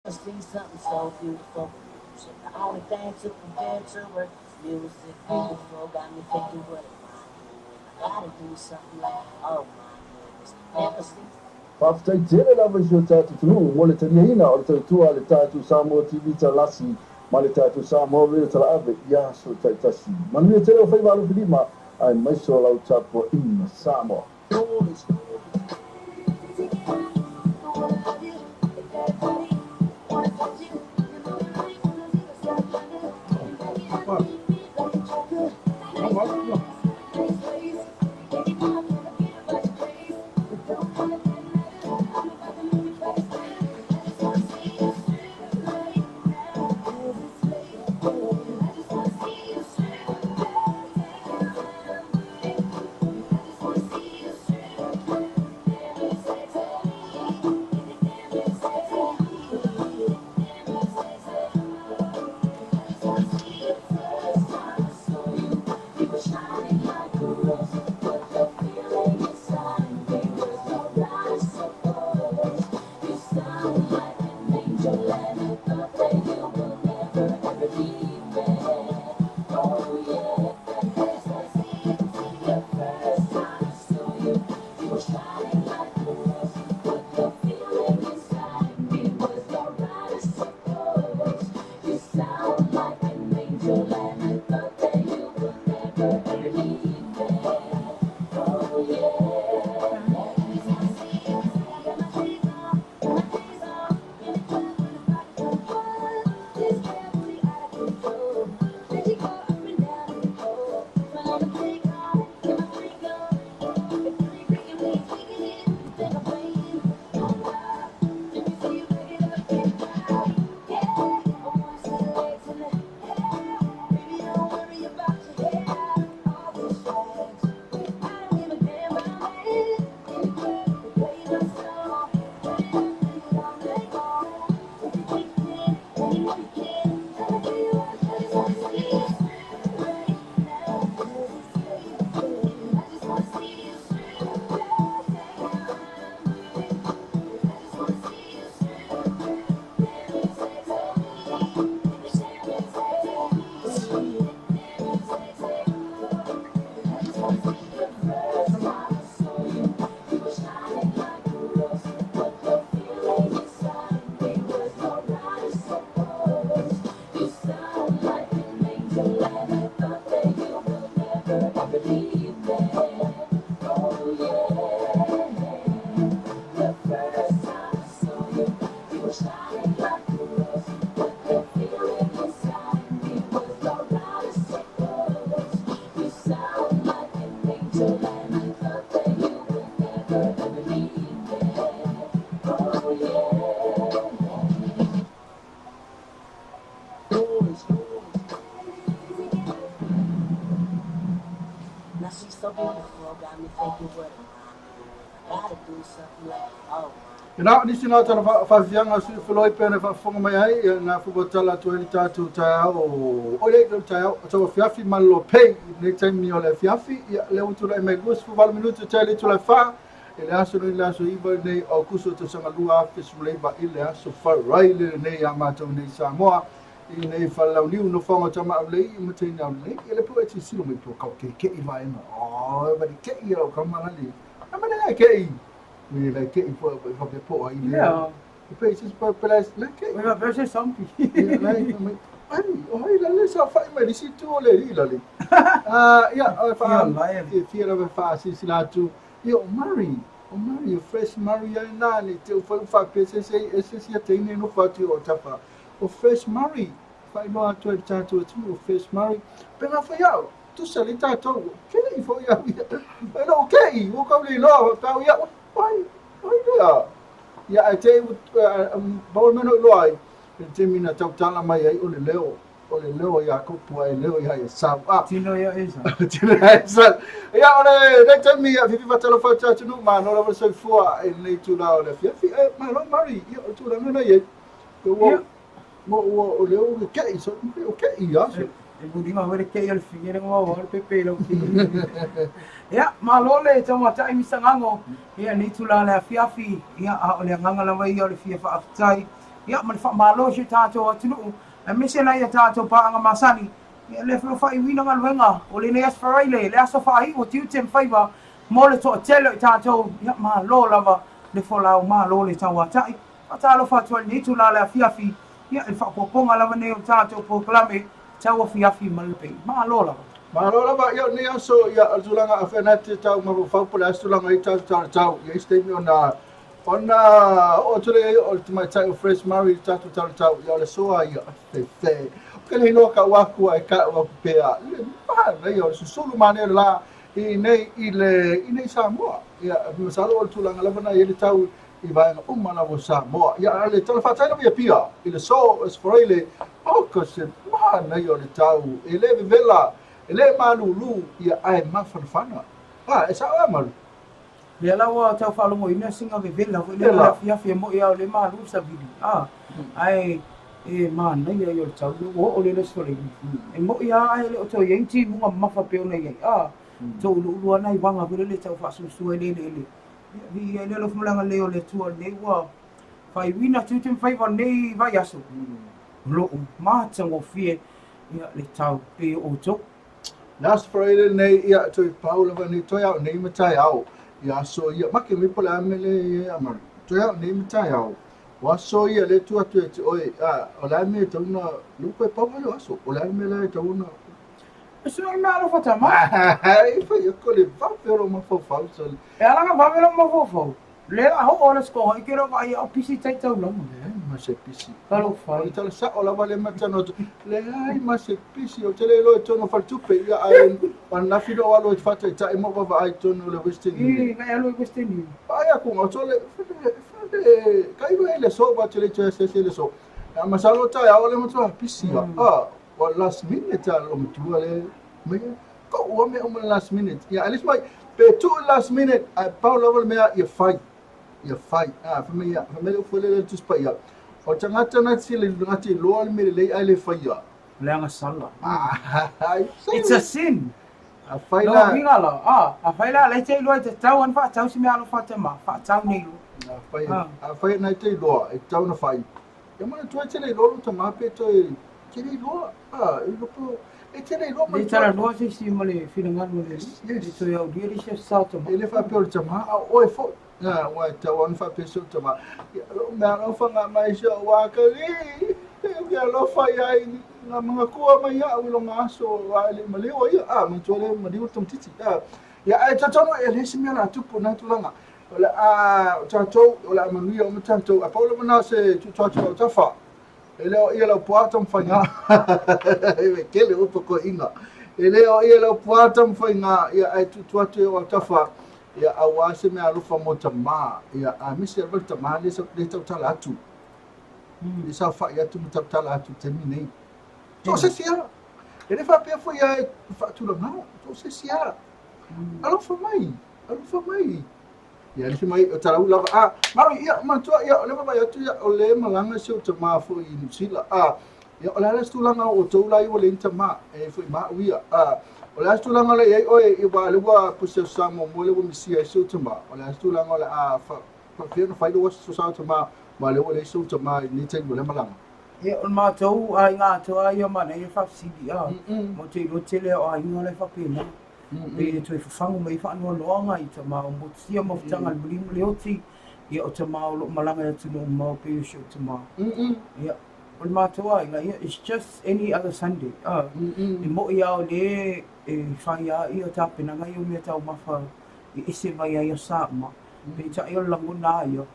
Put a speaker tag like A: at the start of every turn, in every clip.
A: See something so beautiful. The only thing to compare to her is music. Beautiful, got me thinking what I gotta do something like, oh my goodness. Never see.
B: Faafetaitele lava i so tatou mo le taliaina o le tautua le tatou Samoa TV talasi ma le tatou Samoa vea talaave ia so taitasi manuia tele o fai valofilima ae maiso lau tapuaʻiga Samoa.
A: Now she's so beautiful, got me thinking what I gotta do something like, oh
B: Ina nisi na tala whawhianga sui whaloi pēne whafonga mai ai nā whubotala tueli tātou tāo o le tāo o tawa whiawhi malo pei nei taimi o le whiawhi ia le utura e mai luas whawala minutu tāi le tula wha e le aso nei le aso iwa nei au kuso te sanga lua a whisuleiva i le aso wharai le nei a mātou nei Samoa i nei whalau niu no whanga tama au lei i matei nau nei i le pua e ti silo mai pua kau ke i vai ma o e wari ke i au kamana li a mana ngai ke i we like getting for the pot I
C: Yeah.
B: the place is popularized like
C: We got versus something.
B: like ai oi la le sa fai mai si tu le ri la le yeah fa fia la fa si la tu io Mari fresh Mari ai na le te fa pese se si te ne no fa tu o tapa o fresh Mari fai no atu ta tu o fresh Mari pena fa ya tu salita to ke i fo ya no okay wo ka le lo ka ya why there ya ai te ba me no loi te mina tau tala mai ai o le leo ya ko pu ai leo ya sa
C: Tino ya isa.
B: tino ya sa ya ole ne te mi ya fi fa tele fa cha tu ma no la so fu ai nei tu la ole fi ma no Mari ya tu la no ye wo o leo ke so ke ya so
C: E budi ma wele ke al fingere mo wa pe pe lo ki. Ya ma lo le to ma tai mi sangango. Ya ni tu la la fiafi ya a le nganga la mai ya le fia fa aftai. ia man fa malo si tato atinu e mise na ia tato pa anga masani ia le fa i wina ngal wenga o le neas faraile le aso fa i o tiu tem faiva mo le to tele tato ia malo lava le fola malo le tawa tai atalo fa to ni tu la la fiafi ia e fa poponga lava ne o tato proclame tawa fiafi malpe malo lava
B: Mahalo ba ia ni aso ia alsulanga afenati tau ma fa pula alsulanga i tau ia stay ona o tole o mai tai fresh mari tau ia le soa ia te kele no ka waku ai ka wa pea na ia so sulu mane la i nei Samoa ia masalo o tulanga la bana ia tau i vai na umana vo Samoa ia le tele fa tai no ia pia i le so es forile o kose na ia le tau ele vela ele malulu ia ai mafanfana esa o malu
C: le lawa tau fa lo ina singa vela le la fia mo ia le malu sa vidi ai e man ia yo tau o le sole e mo ia ai le to yenti mo mafa pe ona ia to lu ana i wanga vele le tau fa su le vi ele lo fumulanga le o le tua le wa fai wina tutem fai va nei vai aso lo ma tango fie ia le tau pe o to
B: Last Friday nei ia toi Paula va ni toi au nei matai au ia so ia make mi pola mele ia mar toi au nei matai au wa so ia le tua tu e oi o la me to na lupe pa mo aso o la me le to na
C: so na lo fata ma
B: ai fa ia ko le va pero ma fo fa so
C: e ala nga va velo mo fo le ho ona sko i kero vai o pisi tai tau lo
B: ma se pisi
C: kalo fa
B: i tala sa o la vale matano le ai ma se pisi o tele lo to no faltu pe ia ai pan na fido wa lo fata ta mo va ai to no le western
C: i ga lo western
B: ai ku o tole kai lo ele so ba tele se le so ma sa lo ta ya o le mo to pisi o last minute lo mo tu le me ko o me o last minute ya alis mai pe tu last minute ai Paulo vol me ia fight fa me fo le tu spa ia o tangata na sile ngati lo me le ai le faia
C: le anga sala
B: ai
C: it's a sin
B: a faila
C: a faila le te lo te tau an fa tau si me alo fa te ma fa tau nei lo
B: a faila na te lo e tau na fai e mo tu te le lo to ma pe to te le lo e lo po e te le lo ma
C: le tara no si mo le filinga mo le to yo di se sa to
B: ele fa pe o te ma o e fo na wa te wan fa pe so te ma me alo fa nga mai so wa ka li e alo fa ia nga mga kua mai ia ulo ngaso wa le mali o ia mo to le mali o tom titi ia ai tatono e le simi ala tupu na tulanga ola tato ola manu o tato a paulo mana se tu tato tafa ele o ia lo puatam fanga e kele o poko inga ele o ia lo puatam fanga ia ai tu tato o tafa ia awase me alufa mo tama ia a misi al tama le so le tala atu le sa fa ia tu tala atu terminei to se sia ele fa pe foi ia fa tu lo não to se sia alufa mai ia le mai o tala ula maro ia ma to ia le ba ia tu ia o le malanga se o tama fo i sila ia o la stu langa o to la i o le tama e foi ma uia o le astu langa le ai oe i wa le wa pusia samo mo le wa misia e su tama o le astu langa le fa fiona fai do so sa tama ma le wa le su tama ni te mo le malanga
C: e on ma to ai nga to ai ma ne fa sidi mo te lo tele o ai ngole fa pena e to fa fangu mai fa no lo nga i tama o mo sia mo tanga le bling le oti e o tama o lo malanga tu no mo pe shu tama ya on ma to ai nga it's just any other Sunday e mo ia o le e whaia i o tāpena ngai o mea tau mawha i ese vai ai o sāma. Pe ta i o languna i o.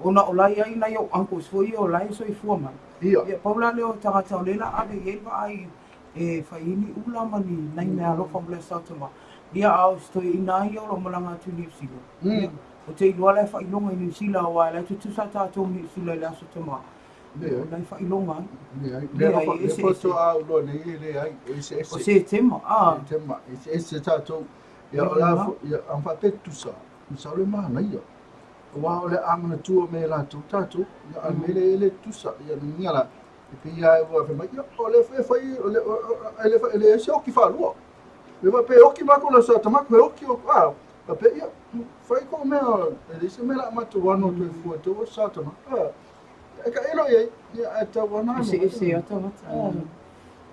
C: Ona o lai ai nai o uncles fo i o lai so i fua man. Ia paula leo tangata o lela ade i elwa ai e whaini ula mani nai mea lofa mle sautama. Ia au stoi i nai o lo malanga tu New Zealand. O te ilua lai whailonga i New Zealand o ai lai tu tusa tātou New Zealand le aso tama. Lai whailonga.
B: Le foto a ulo le ai
C: o se tema
B: tema ese tato ia ola ia an fa petusa sa le mana ia wa ole amana tu me la tu tato ia al mele ele tusa ia ngala e pe ia wa fa mai ole fa ele se o ki fa lo le va pe o ki ma ko la sa tama ko o ki o pe ia fa ko me ele se me la ma tu wa no tu fu to sa tama ka ilo ye ya ta wana
C: isi ata mata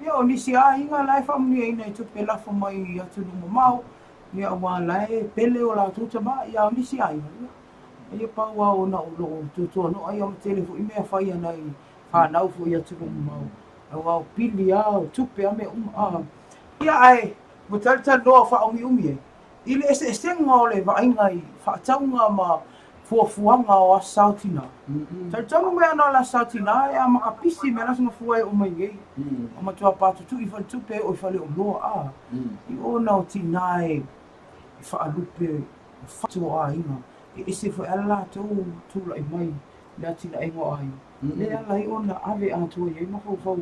C: ia o nisi aiga lae faamuliaina i tupe lafo mai atu luga mau ia ua lae pele o latou tamā ia o nisi aiga ia pau a ona o loo tutoanoa ia o matele foʻi mea fai ana i fanau foʻi atu luga mau auā o pili a o tupe a mea uma ia ae ua talitaloa faaumiumi ai i le eseʻesega o le vaaiga i faatauga ma fuafuaga o asasautinā talitono mea ana o le asasautinā e a makapisi me lasogafua e o mai ai o matua patutuʻi falitupe o i faleʻoloa i ona o tinā e faalupe fatuoaiga e ese foi ala latou tulaʻi mai le atinaʻiga o ai le ala i ona ave atua iai ma faufau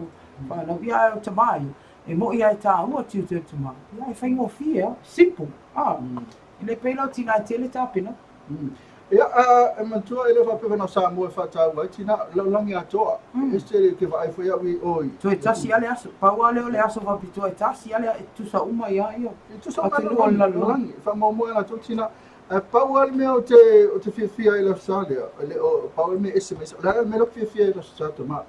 C: fanau ia e o tamā ia e moʻi ae tāua tiutele tamā ia e faigofia simple i le pei lau tinā e tele tapena
B: ia e matua i le faapena o Samoa e faatau ai tina laulagi atoa ese ke vaai foi aʻui oi
C: toe tasi a le aso paua lea o le aso faapitoa e tasi a le tusauma ia ia
B: tusauma o le lalolagi faamaumua latou tina pau ale mea o te fiafia i lasosale o pau ale mea ese o le mea lo fiafia i lasosale tamā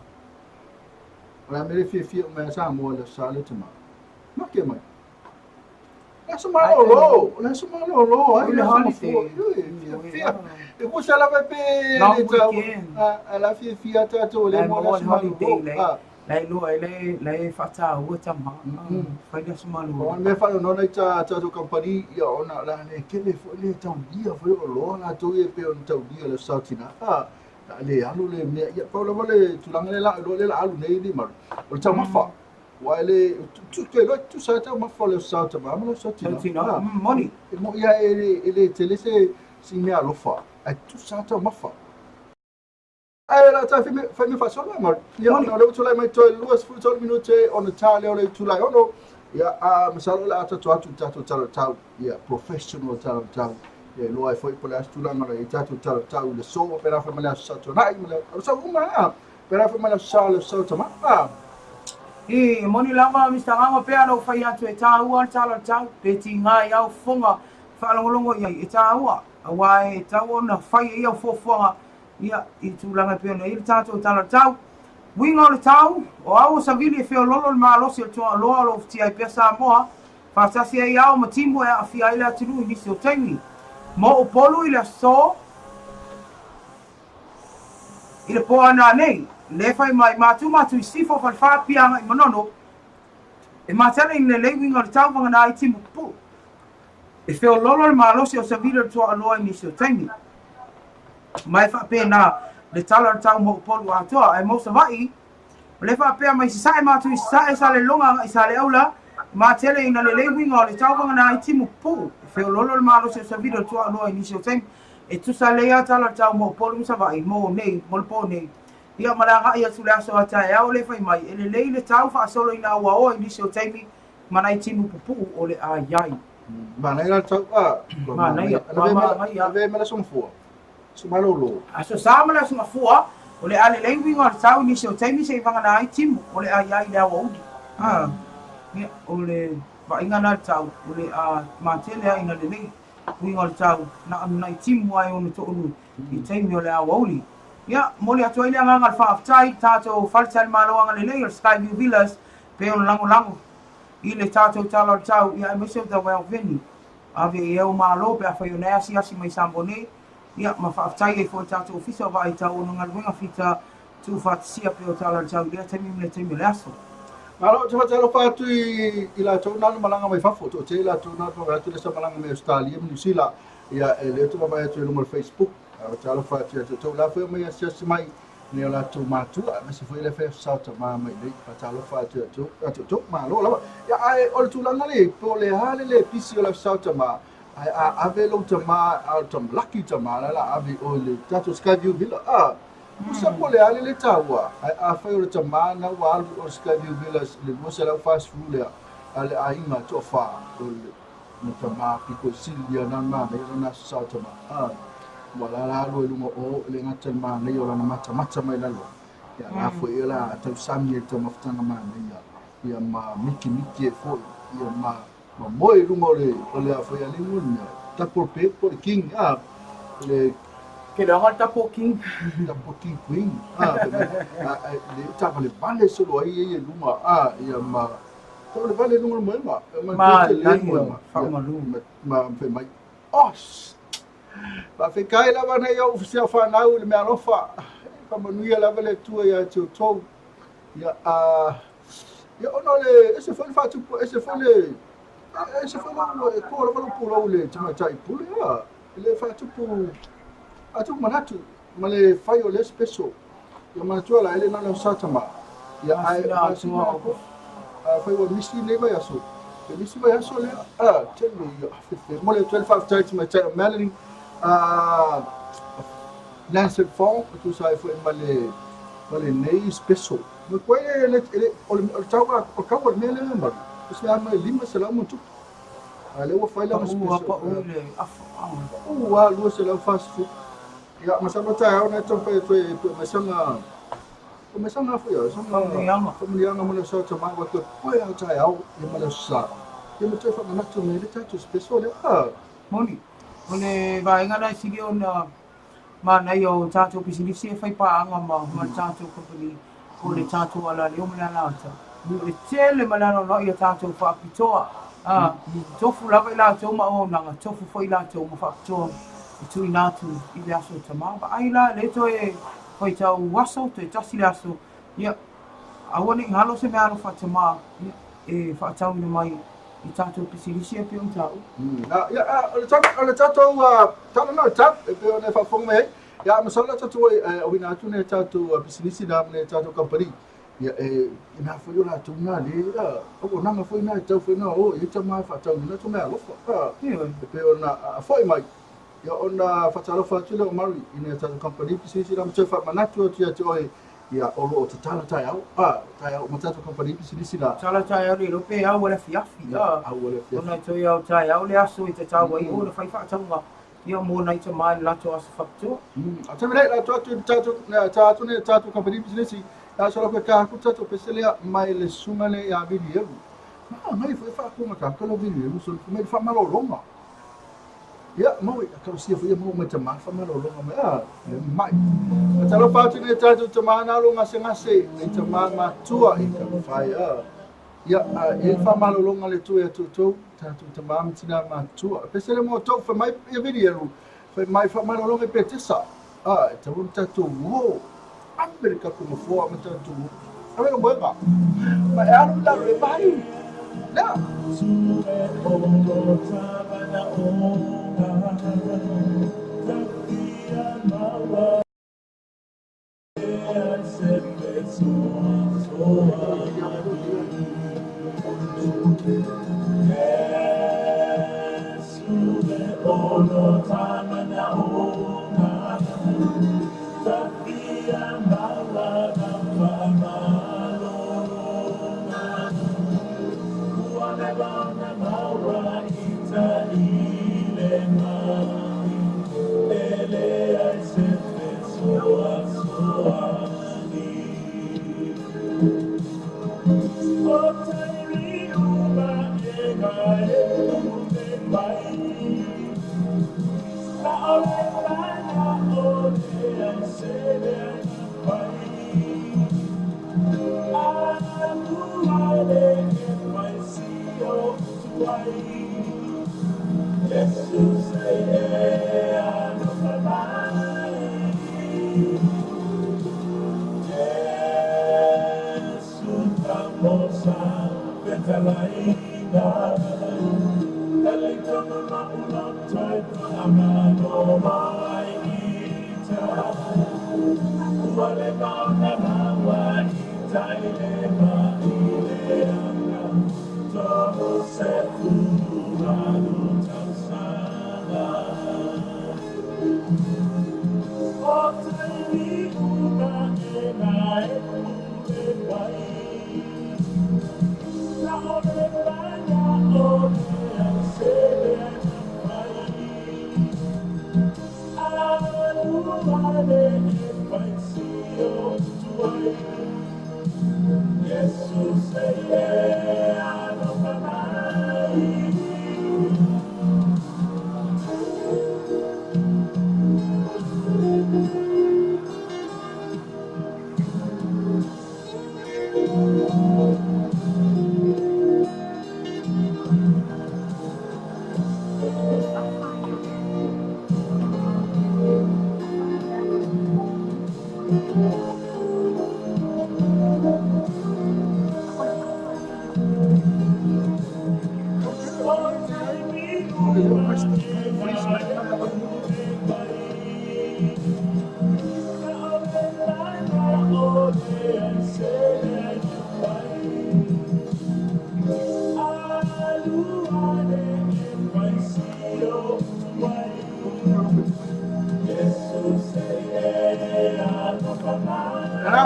B: o le mea le fiafia o mea Samoa i lasosale tamā make mai Laso malolo, ai
C: le holiday.
B: E ko sala vai pe la fia tato le mo la
C: holiday lai loa lai faataua tamā fai laso malo
B: me fa no na tato company ia ona la ne kele fo le taulia fo lo la to e pe on taulia le sautina le alu le me ia pa lo le tulanga le la alu nei di mar o tama fa Wale tu sa ta ma fole sa ta ma lo sa tina
C: money
B: mo ia ele tele se me alofa ai tu sa ta ma fa ai la ta fa fa so ma ia no le tu lai mai to luas fu to minute on the tale le tu lai ono ia ma sa la ta ta ia professional ta ia lo ai foi por as tu la ma le ta le so opera fa ma la sa to nai ma sa uma pera fa ma la sa ta ma
C: I moni lava Mr. Ngama pea no fai atu e tāua tala tau pe ti ngai au fonga whaalongolongo ia e tāua awa e tāua na fai ia fofonga ia i tūlanga pea no i tātou tala tau winga o le tau o au savili e whio lolo le maalosi o toa loa lo fti ai pea Samoa whaatasi ai au ma timu e a fia ile atinu i nisi o taimi mo o polu i le so i le poa na nei le fai mai matu i sifo fa pianga i manono e matala i le leiwinga le tau vanga na i timu pu e feo lolo le maalosi o savila le toa aloa i nisi o taimi mai fa pena le tala le tau mo polu atoa ai mo savai le fa pena mai sae matu i sae sa le longa i sa le aula matala i na le leiwinga o le tau vanga na i timu pu e feo lolo le maalosi o savila le toa aloa i nisi o taimi e tu sa le tala le tau mo polu savai mo nei mo le po nei ia malanga ia tu laso ata e au le fai mai ele le tau fa solo ina wa o ni so taimi mana i timu pupu o le a yai
B: mana ia tau mana ia ave mala son fu su malolo
C: aso sa mala son fu o le ale le winga tau ni so taimi se vanga na i timu o le a yai le wa udi ia o le va inga na tau o le a matele ina le nei winga tau na i timu ai o to ulu i taimi o le a wa udi ia moli atu ai le anga faafetai tatou faletali maloaga lelei o le Skyview Villas pe ona lagolago i le tatou tala o le tau ia e maise o tauaeoveni ave e au malo pe afai ona e asiasi mai Sambonē ia ma faafetai ai foi tatou ofisa o vaaitau ona galuega fita tufaatasia pe o tala o le tau lea taimi le taimi o le aso
B: Alo te fatalo fatu i la tau nanu malanga mai fafo to te la tau nanu atu le sa malanga mai Australia New Zealand ia e le tu mai atu no Facebook o talo fatu atu tau la fe mai asia mai ne la tu matu ma se foi le fe sa ta ma mai le talo fatu atu ma lo la ia ai o tu langa le po le hale le pisi o la sa ta ma ai ave lo ta ma au lucky ta ma la ave o le tatu Skyview Villa Usa po le ale le taua a fai o le tamana wa alu o Skyview Villas le mosa la fast food le ale a inga to fa o le tama piko Silvia na ma me na sa tama wala la lo lu o le ngata ma ne yo la mata mai la lo ya na foi ela tau sami e tama ftanga ma ne ya ma miki e foi ya ma moi lu mo le a foi ali un ta por pe por king le
C: Kailangan tapo king.
B: Tapo king queen. Tapa le vale solo ai luma. Ia ma. Tapa le vale lunga moema.
C: Ma laio whakamalu.
B: Ma pe mai. Os. Pa fe kai lava na ia ofisia whanau le mea lofa. Pa manuia lava le tua ia tau tau. Ia ia ono le ese foi fatupu ese foi le ko la valo pulo le tama tai pulo ia le fatupu atu manatu male fai o le special ia matua la ele na sa tama ia ai fai o misi ne vai aso le misi vai aso le telu ia mole 12 tai tama tai Melanie Lancet Fond tu sai foi male nei special ma koe o tau o kau me le ma se ama lima se la muito ale o fai la special wa lu se la fast food ya ma sa mata ona to pe to ma sanga fu ya familianga mo le sa to ma wa to koe au tai au e ma le sa e mo te fa na to me le tatu special
C: Moni ole vai ngana sigi ona ma na yo tatu pisilisi fai pa anga ma tatu company ko le tatu ala le o mena la ta le tele malano no ia tatu fa pitoa tofu la vai la to ma ona tofu foi la to ma fa to tu ina tu I le aso tama ba ai la le to e foi tau waso to tasi le aso ia awoni ngalo se me alo fa tama e fa tau ni mai I tatu pisilisi e pion tau
B: ya ole tatu tala no tap e pe ona fa fong me ya ma sola tatu o ina tu ne tatu pisilisi na ne tatu company ya ina fo yo la tu na le o na ma fo ina tau fo na o I tama fa tau na tu me alo fa pe ona foi mai ya ona fa talo fa tu le mari ina tatu company pisilisi na me fa manatu tu ya tu ia o tala tai au matatu company pisilisi la
C: tala tai au le pe au le fiafi ona to ia tai au le aso I te tau ai o le fai fa tanga ia mo na I te mai la to aso facto
B: a te mele la tatu ne tatu company pisilisi la so la ka ku tatu peselia mai le sumale ia video mai foi fa ku ma ka lo video so me fa malo longa ia mau ka sia foi mau mai te ma fa malo longa mai talo pa tu ne tatu te mana lo ngase ne te ma tua I ka fai ia fa malo longa le tu e tu tatu te ma tina ma tua pesele mo to fa mai e video fa mai fa malo longa pe tesa te un tatu wo America como fo ma tatu ave mo ba ma e alu la re bai la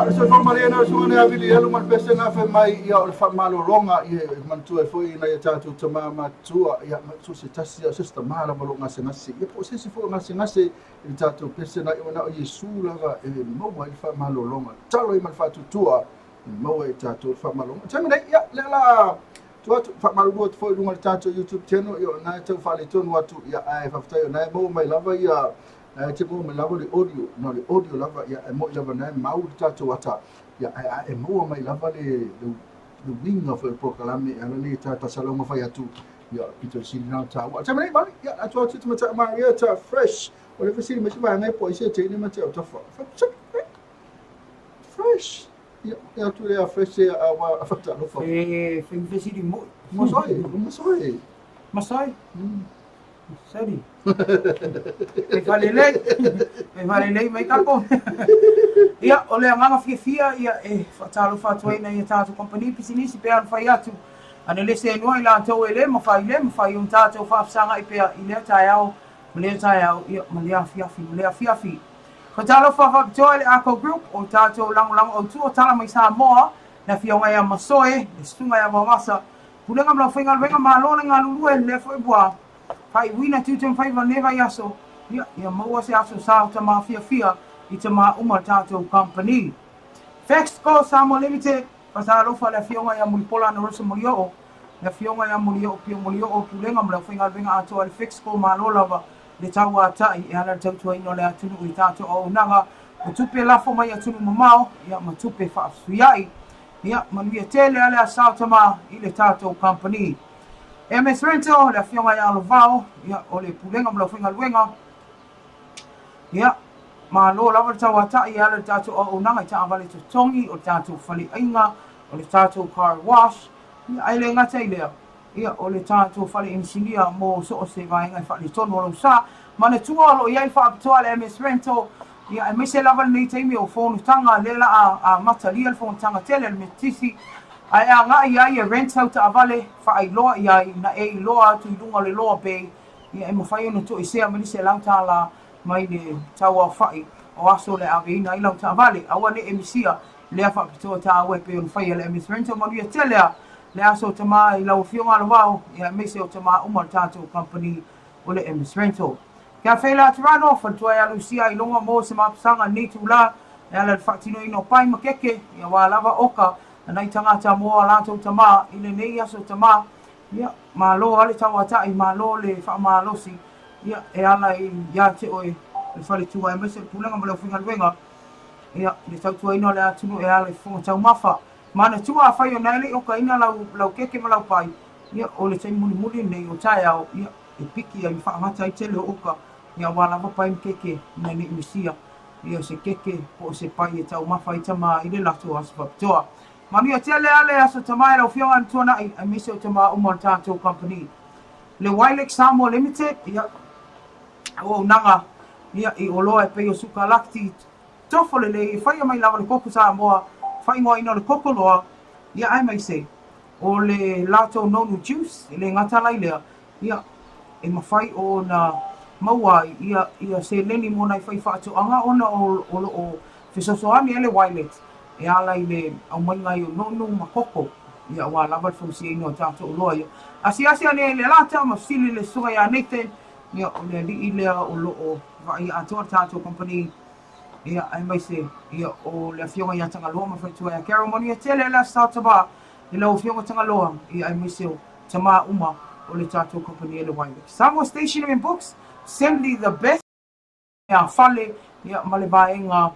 B: So from Mariana so ne avili elu man pese na fe mai ia o fa malo longa i man tu e foi na ia tatu tama ma tu ia so se tasi o sesta mala malo ngase ngase ia po se fo ngase ngase i tatu pese na i na o Yesu lava e mo mai fa malo longa talo i man fa tu tua mo e tatu fa malo tama dai ia lela tu fa malo do foi lunga tatu YouTube channel io na tu fa le tonu atu ia ai fa ftai na mo mai lava ia te mo me lava le audio no le audio lava ia mo lava na mau tatu wata ia e mo mai lava le wing of the proclame ala le tata saloma fa atu ia pito sini na ta wa te mai mali ia atu atu mata ma ia ta fresh o le sini me va ngai po ise te ni mata ta fa fresh ia tu le fresh a fa ta no fa
C: fin sini mo
B: masai
C: Sorry. Me vale lei mai kapo. Ia ole nganga fia ia fatalo fatoi na ia tatu company pisinisi pe an fai atu. Ana le se no ila to ele ma fai tatu fa sanga i pe ile taiao. Mele taiao ia mele fiafi. Fatalo fa toile ako group o tatu lang o tu o tala mai sa mo na fia ngai masoe, stunga ya masa. Pulenga mla fingal venga malo nga lulu le foi boa. Pai wina tutum fai va neva yaso ia maua se aso sa ta mafia i te ma uma tato company Fax ko Samo Limited pasaro fa la fionga ya mulpola no rosa mulio la fionga ya mulio pio mulio o pulenga mla finga venga ato al fix ko malola va le tawa ta i ala tautu ino le atunu i tato o nanga tupe la fo mai atunu mamao ia matupe fa suiai ia manuia tele ala sa ta ma i le tato company MS Rental la fionga ya Alvao ia o le pulenga mla finga luenga ia ma lo lava tawa ta ia le tatu o nanga ta avale to tongi o tatu fali ainga o le tatu car wash ia ai le ngata ile ia o le tatu fali engineer mo so o se vai ngai fali tono lo sa mana tua lo ia fa to le MS Rental ia ai se lava nei taimi o phone tanga lela a material phone tanga tele le metisi ai anga ia rent out avale fa ai loa ia na e loa tu lunga le loa pe ia e mo fai no to ise amani se lauta la mai le tawa fai o aso le avina i lauta vale awane emisia le fa pito ta we pe on fai le MS Rental manu ia tele le aso tama i lau fionga lo wao ia me se o tama umar tato company o le MS Rental ka fela trano fa to ia Lucia i longa mo se mapsanga ni tula ia le fatino ino pai makeke ia wa lava oka nai tangata mo ala to tama i le nei aso tama ia malo ale tawa ta i malo le fa malo si ia e ala i ia te oi le fale tua e mese pulenga mo le finga luenga ia le tau tua ino le atunu e ala i fonga tau mafa mana tua a fai o naile o ka ina lau keke ma lau pai ia o le taimi muli nei o tae au ia e piki ai wha amata i tele o oka ia wala wapai mkeke na ni misia ia se keke po se pai e tau mafa i tama i le lato asfa toa mami o tele ale aso tama e lau fionga tuana i mese o tama umar tato company le Wilex Samo Limited ia o nanga ia i oloa e peo suka lakti tofole le fai mai lava le koko sa moa fai ngoa ino le koko loa ia ai mai se o le lato nonu juice le ngata lai lea ia e mawhai o na maua ia se leni mona i fai whaato anga ona o fisosoani ele Wilex e ala i le au mai ngai o nonu makoko ia wa lava le fausia ino tato oloa ia asi ane le lata ma sili le sunga ya Nathan ia o le li ilea o loo vai atua tato company ia ai mai se ia o le fionga ia tangaloa ma faitua ia ceremony ia tele la sautaba i lau fionga tangaloa ia ai mai se o tama uma o le tato company ele Wilex Samo Stationery and Books simply the best ia fale ia male vaenga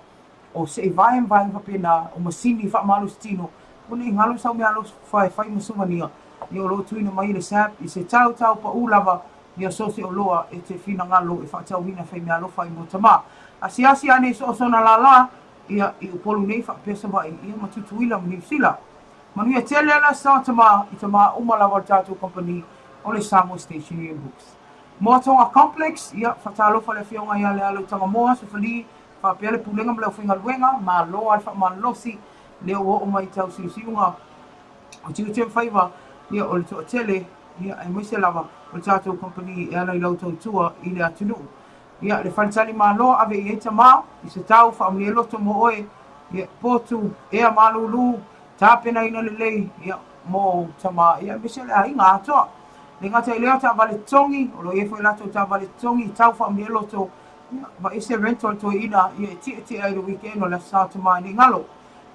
C: o se vai papena o masini fa malu stino Puni ngalo sa me alo fai musumania. Ia o lo tuina mai le sap I se tau pa ulava ia sosi o loa e te fina ngalo e whaatau hina whai mea alofa I mo tama. A siasi ane so sona la ia I upolu nei whaapesa mai ia matutuila mani sila. Manu ia tele ala sa tama I tama umalawa tātou company o le Samoa Stationery and Books. Moa tonga complex ia whaatalofa le whionga ia le alo tanga moa so whali whaapea le pulenga mle o whinga luenga ma loa alfa ma losi leo o mai tau siunga o tiu te whaiva ia o le toa tele, ia e moise lava o le tātou company e ana I lautou tua I le atunu. Ia le whalitali māloa ave I eita mā, I se tau whaamni e loto mo oe, ia pōtu ea mālulu, tāpena ina le lei, ia mō tama, ia moise le ainga atoa. Le ngata I leo tā vale tongi, o lo e fwoi lato tā vale tongi, tau whaamni e loto, va ese rental to ina, ia e ti ai le weekend o le sātu mai ni ngalo.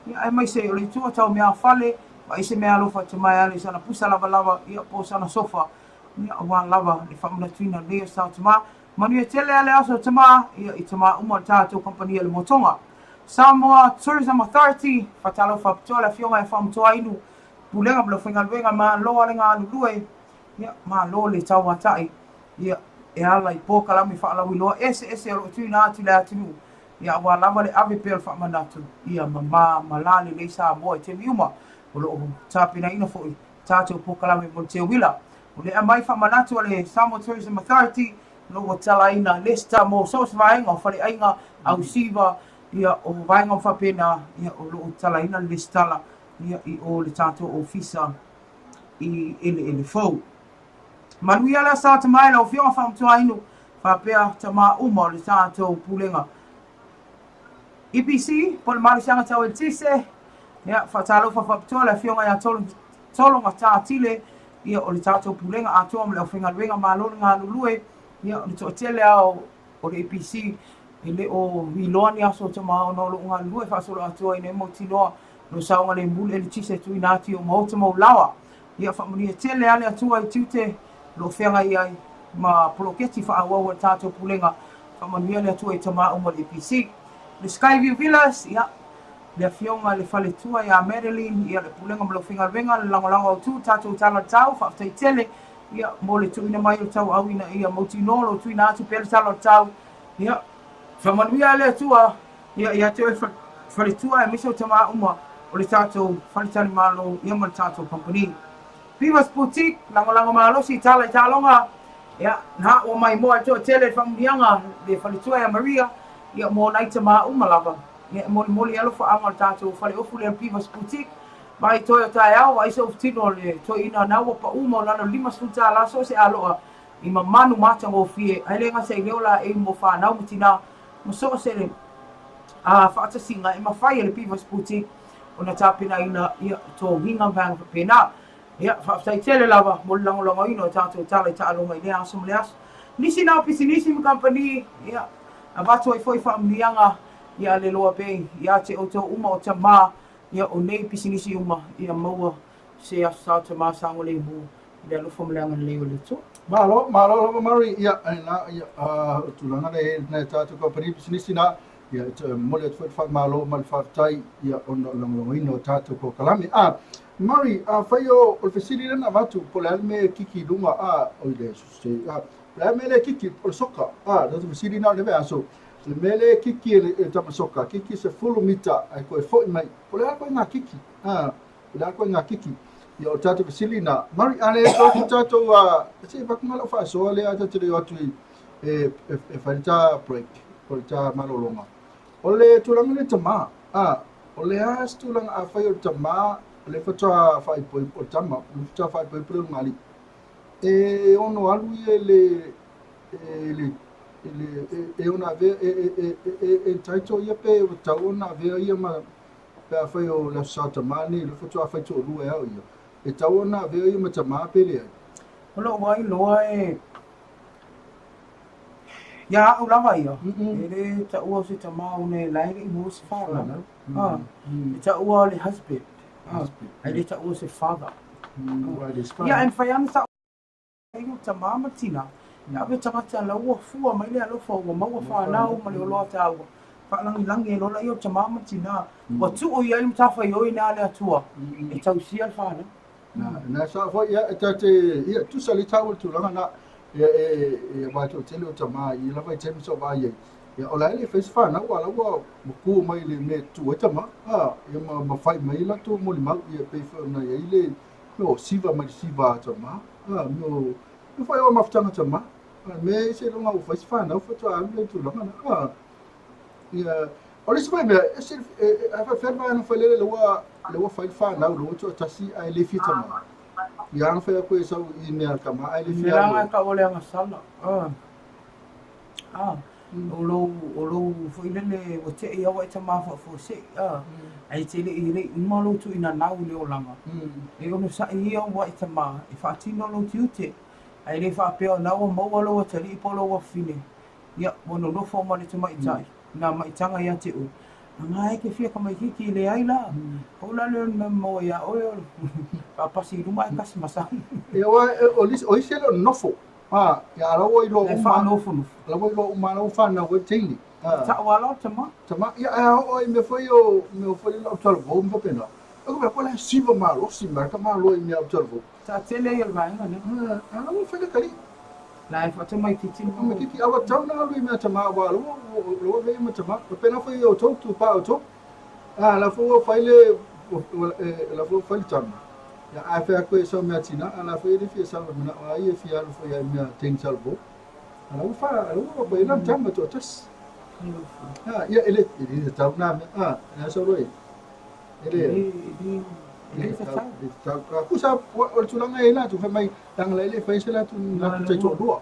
C: Ia e moise o le tua tau mea whale, wa ise mea alofa te mai ale sana pusa lava ia po sana sofa ia wa lava le whamuna tuina lea sa tama manu e tele ale aso tama ia I tama uma tātou kompania le motonga Samoa Tourism Authority whatalo whaptoa le whionga e whamtoa inu pulenga blo whinga luenga ma loa le ngā lulue ia ma loa le tau atai ia e ala I pōkalami whaalawi loa ese alo tuina ati le atinu ia wa lava le ave pel whamanatu ia ma lale le sa moa te miuma o lo tāpina ina fōi tātou pōkalame mo te wila. O le amai whamanatu a le Samoa Tourism Authority lo o tala ina lesta mo sos vaenga o whare ainga au siva ia o vaenga o whapena ia o lo o tala ina lestala ia I o le tātou ofisa I ele fōu. Manui ala sa tamai la o whionga whamtua inu whapea tama uma o le tātou pulenga. EPC, po le marisianga tau e tise, ia whatalo whapatoa le whionga ia tolonga tātile ia o le tātou pulenga atoa mo le o whinga luenga mālona ngā lulue ia o le toa tele au o le EPC e le o wiloani aso tama o no lo ngā lulue whaasolo atoa ina mo tinoa no saunga le mbule le tise tui nāti o mahota mau lawa ia whamuni e tele ale atua I tiute lo whianga ia ma poloketi whaawau o le tātou pulenga whamuni ale atua I tama o le EPC le Skyview Villas ia le whionga le whale tua ia Madeline ia le pulenga mlo whinga wenga le langolango au tū tātou tala tau whaftai tele ia mo le tuina mai o tau au ina ia mautinolo tuina atu pele tala tau ia whamanuia le tua ia te oi whale tua e miso tama uma o le tātou whale tani malo ia mo le tātou company. Pivas Boutique langolango malo si tala I talonga ia na o mai moa toa tele whamunianga le whale tua ia Maria ia mo naita ma uma lava. Ia moli alo fa anga tātou whale ofu le Pivas Boutique mai toi o tae au ai so tino le toi ina naua pa uma o lana lima suta la so se aloa I manu mata ngō fie ai lenga se leola e mo whanau mutina mo so se le whaatasinga e mawhai le Pivas Boutique o na tāpina ina ia tō hinga vanga pa pēnā ia whaatai tele lava mo lango ino tātou tala I taalonga I lea aso mo le aso nisi nao pisinisi mi company ia a watu ai foi whaamnianga ia le loa pe ia te o tau uma o tama ia o nei pisinisi uma ia maua se aso sa tama sango le ibu le alofo mleanga leo le to.
B: Malo Mari ia na ia tulanga le na tātou company pisinisi na ia mole tu fa malo mal fatai ia on longo ino tātou ko kalami Mari faio o facility na watu polame kiki lunga o le se la mele kiki o soka da facility na le aso le mele kiki e tama soka kiki se full mita ai ko foi mai o le ko nga kiki le ko nga kiki ia o tātou facility na Mari ale ko tātou se va kuma lo fa so le ata te o tu e falta break o ta malolonga o le tulanga le tama o le as tulanga a fai o tama le fata fai poi o tama le fata fai poi pro ngali e ono alu e ona ve e taito ia pe o taona ve ia ma pe fai o la sata mani le fata fai to lu ia e taona ve ia ma tama pe le
C: lo wai loa e ya o lava ia ele ta ua se tama une lai I mo se fala ta ua le husband ai le ta ua se father ya en faian sa ai o tama matina ya be tama ta la ua fua mai le alo fo mo mau fa na o mai lo ta ua whaalangi lola i o ta mama tina. Wa tu o iai mta whai oi nā lea tua. E tau sia le whana.
B: Na sa fo ia te ia tu sali tau tu langa na wa tu tele o ta ma i la vai tem so va ia. Ya ola le fes fa na wala wa ku mai le me tu ta ma ia ma fai mai la tu mo le ma ia pe fa na ia ile no siva mai siva ta ma no fai o maftanga ta ma me se longa o fes fa na fo tu a le tu langa na ia ola se vai me se a fa fer ma na fa le wa fai fa na lo tu ta si ai le fita ma ia na fa ko e sau i me ka ma ai le fita
C: Nga ka ole anga sala. Olo foi lele o te ia wa tama fo se ai te le ire malo tu ina nau le o langa e ono sa ia wa tama e fa tino lo tiute ai le fa pe na o mo lo o tali polo wa fine ia mono no fo mo le tama itai na mai tanga ia te o nga e ke fia ka mai ki le ai la o la le na mo ia o pa pasi ruma e kasi masa
B: e o se lo nofo ya la wo lo
C: fa no fu
B: la wo lo ma lo fa na wo tini
C: ta wala tama
B: ya o me foi o me foi lo tolo vo mo pena o me ko la siva ma lo si ma ka ma lo me o tolo
C: ta tele il vai ngane
B: la mo foi kali
C: la fa te mai titi
B: me kiti awa tau na lo me tama wa lo ve me tama pena foi o to tu pa o to la fo foi le la fo foi tama ya a fa ko so me tina ala foi de fi sa na ai fi ala foi me ten salvo ala fa ala ko be na tama to tas ya ele tau na na so lo ele ku sa o tu langa ela tu fa mai tang le fa sela tu na tu to do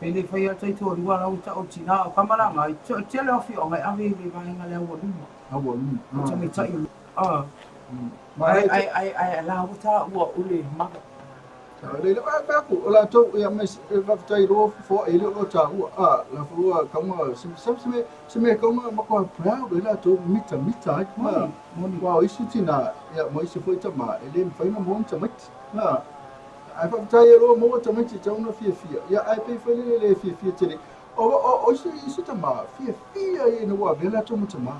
C: ele fa ya tai to ruwa na ta o tina ka mala ngai te le fi o ngai ave le vai ngale o lu ta mi tai ai la uta o ule ma
B: le ba ku la to ya me va tai ro fo ele o ta la fo ka mo se me ka mo ma ko proud la to mita ma wa isi tina ya mo isi foi ta ma ele fa no mo ta mat ai va tai ro mo ta mat ta no fia ya ai pe fa le fia tele o isi ta ma fia e no wa bela to mo ta ma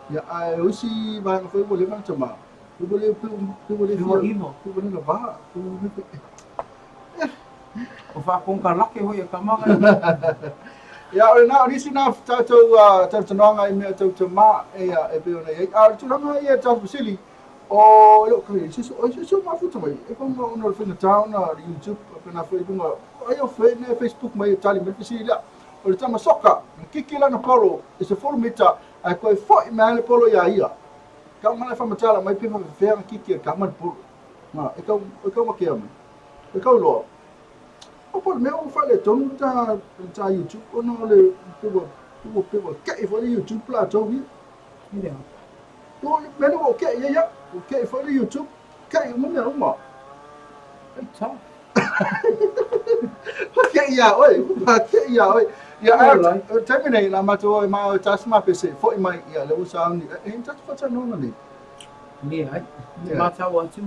B: ya ai isi va no foi bo le va ta ma boleh na ba
C: o fa kong kalake ho ya kamanga
B: ya na ni sina tato nanga i me tato ma ya e be ona ya tu nanga ya tato sili o lo que isso ma futa mai e como no fina town na YouTube na foi bunga ayo foi na Facebook mai tali me fisila o tama soka kikila na polo is a full meter ai ko foi mai polo ya ia ka mana fa matala mai pe fa fe kiki ka man polo ma e ka ma ke ama e ka lo o por me o fa le ton ta YouTube o no le pe ke fo YouTube pla to vi
C: ida
B: to me no ke ya okay fo YouTube ke mo me ma
C: ta
B: okay ya oi ya terminate la mato ma tasma pese fo mai ya le usa ni en ta fa no ni
C: ai ma ta wa tu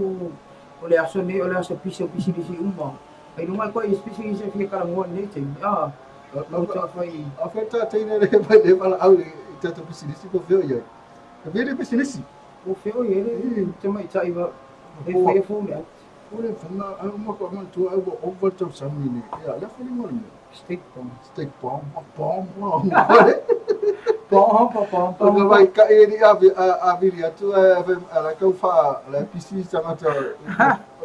C: o le aso ni o le aso pisi di umma ai no mai ko pisi se fi kala mo ni te no ta fai
B: afeta tene le ba le ba au ta to pisi di ko fe ya vedi pisi ni
C: o fe o ye te mai ta iba e fe fo le
B: ole fanga au mo ko man tu au over to samini ya la fa ni mo
C: stick
B: bomb
C: Pom.
B: vai ka e ni a viria tu ala ka fa la pisi sama ta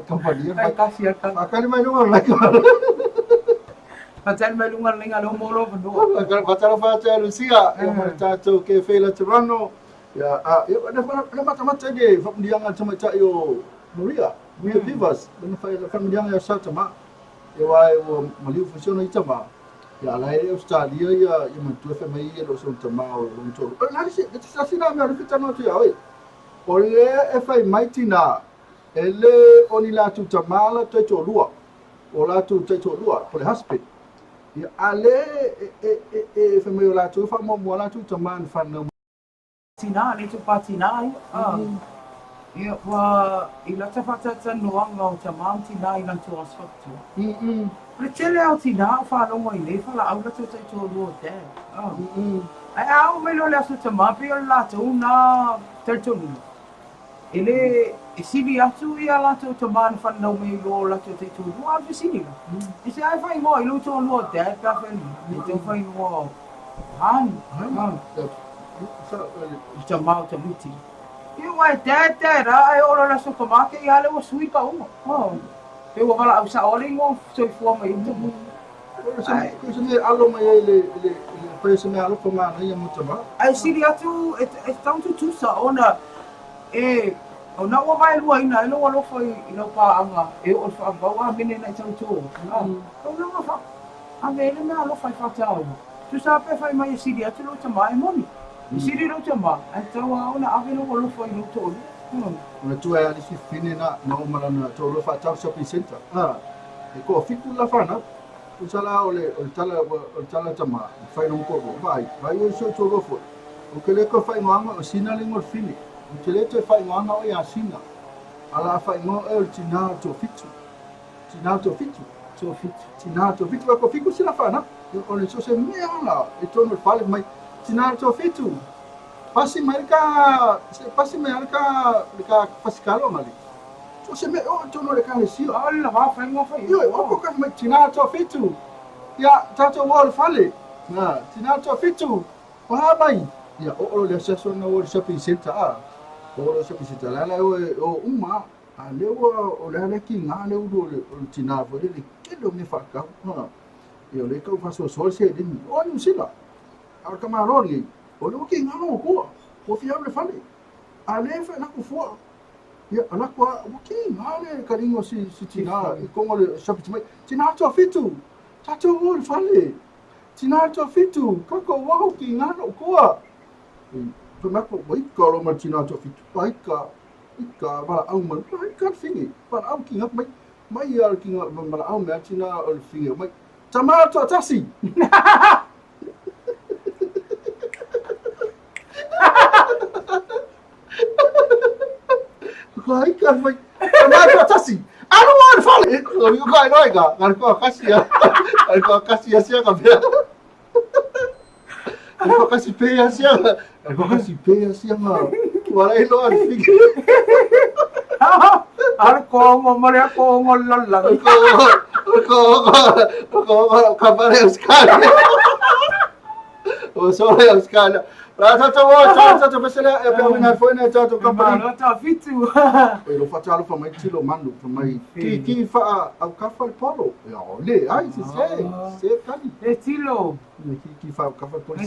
B: company
C: Ai kasi ka.
B: Akali mai no la ka
C: Patal mai lunga lenga lo molo ndo.
B: Ka patala fa ta Lucia e mo ta to ke fe la Toronto ya na mata de fa dia ngal sama ta yo Maria Maria Vivas na fa dia ya sa tama e vai o mali funciona itama ya la e Australia ya ma tu fa mai lo so tama o lo to la si ta sina me ro fitano tu ya o le e fai mai tina ele oni la tu tama la to lua o la tu to lua por hospital ya ale fa mai la tu fa mo la tu tama fa no
C: Tina le tu patina ia wa ila ta fata ta noanga o ta tina ila tu asfalto le tele au tina fa lo mo ile fa la au la tu lo te Ai au mai lo le aso tamapi o lātou na taritonu. Ele e sili atu ia lātou tamana whanau mai lo lātou te tūru. Wa alfi sili la. E se ai whai ngoa i lo tō lua dad ka whani. E te whai ngoa hani. I tamau tamuti. Ia wai dad ai ora la so tamake i ale wa sui ka unga. Te wa wala au sa ole ngoa soi fua mai umu.
B: Ko se me alo mai le pese me alo fama na ia mutama.
C: Ai siri atu e tauntu tusa ona ona wa vai lua ina ino wa lofa ino pa anga e o fa va wa mene na tautu. Ko na fa. A vele me alo fa tau. Tu sa pe fa mai siri atu lo tama e moni. Siri lo tama. Ai tawa ona a vele wa lofa ino to.
B: Ona tu ai si fine na o mara na to lo fa tau shopping center. E ko fitu la fa na. Usala ole tala tama fai no ko vai o so to rofo o que le ko fai manga o sina le ngor fini o que le te fai manga o ya sina ala fai no el tina to fitu ko fiku sila fa na o le so se me ala e to no fale mai tina to fitu pasi mai ka pasikalo mali so se me o to no le ka le sio
C: Ala va fa ngo fa.
B: Yo, o ko mai tina to fitu. Ya, tato wall fale. Na, tina to fitu. Pa mai. Ya, o le seso na o shopping center a. O le shopping center la o uma. A le o le ki nga le o tina fo le ke lo me fa ka. Yo le ko fa so se de ni. O ni sila. A ka ma ro ni. O le ki nga no ko. O fi able fale. A le fa na ku fo. Ya, ana kwa waki ngale karingo si tina I kongo le shopping mai tina to fitu tato wol fale tina to fitu kako wao ki ngano kwa to na ko wai ko lo ma tina to fitu wai ka bala au man wai ka fingi bala au ki ngap mai ya ki ngap bala au ma tina ol fingi mai tamato tasi Why can't we? I'm not touching. I don't want to follow it. You got no ga. Alko kasi siya ka bia. Alko kasi peya siya ma. Wala ilo ang figi.
C: Alko mo mari ako ngollang.
B: Alko kabare uskala. O sorry uskala. Rata tato pesela e pe na foi na tato company.
C: Não tá fitu.
B: Lo facciamo fa mai tilo mando fa mai ki fa au kafa polo. Ya le ai se kali.
C: E tilo.
B: Ki fa kafa polo.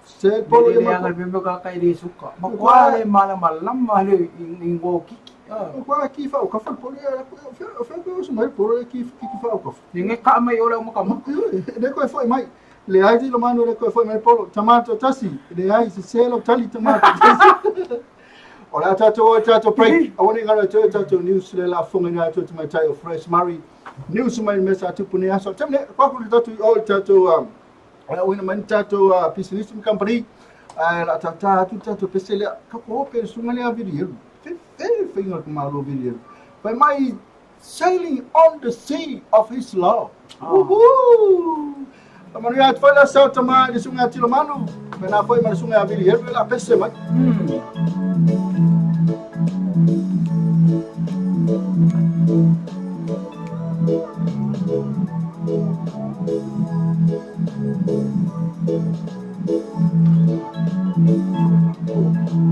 C: Se polo e ang bimbo ka kay di suka. Makwale malam mahalo ingo kiki.
B: Kwa ki fa kafa polo fa ko so mai polo ki fa kafa.
C: Ninge ka mai ola mo ka mo.
B: Ne ko foi mai le ai di lo mano le ko foi mai polo tomato tasi le ai se selo tali tomato tasi ora tato break I want to go to news le la funga nga to my tail fresh Murray news mai mesa tu punia so temne kwa ku tato all tato wina man tato business company la tato pesele ka ko pe sunga le video very finger ko malo video by my sailing on the sea of his love woohoo Maria foi lá só tomar de sunga Tilomano, mas não foi mais sunga abrir ele lá pesse mais.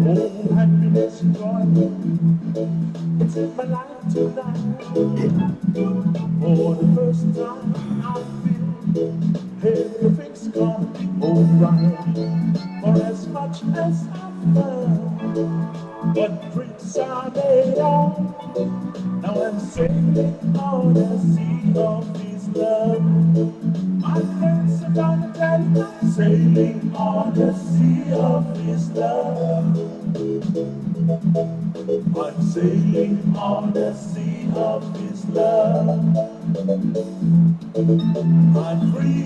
D: Oh, happiness and joy, it's in my life tonight. For the first time I feel everything's gonna be alright. For as much as I've done, what drinks are made of, now I'm sailing on the sea of His love. My friends are gonna tell you I'm sailing on the sea of His love. I'm sailing on the sea of His love. I'm free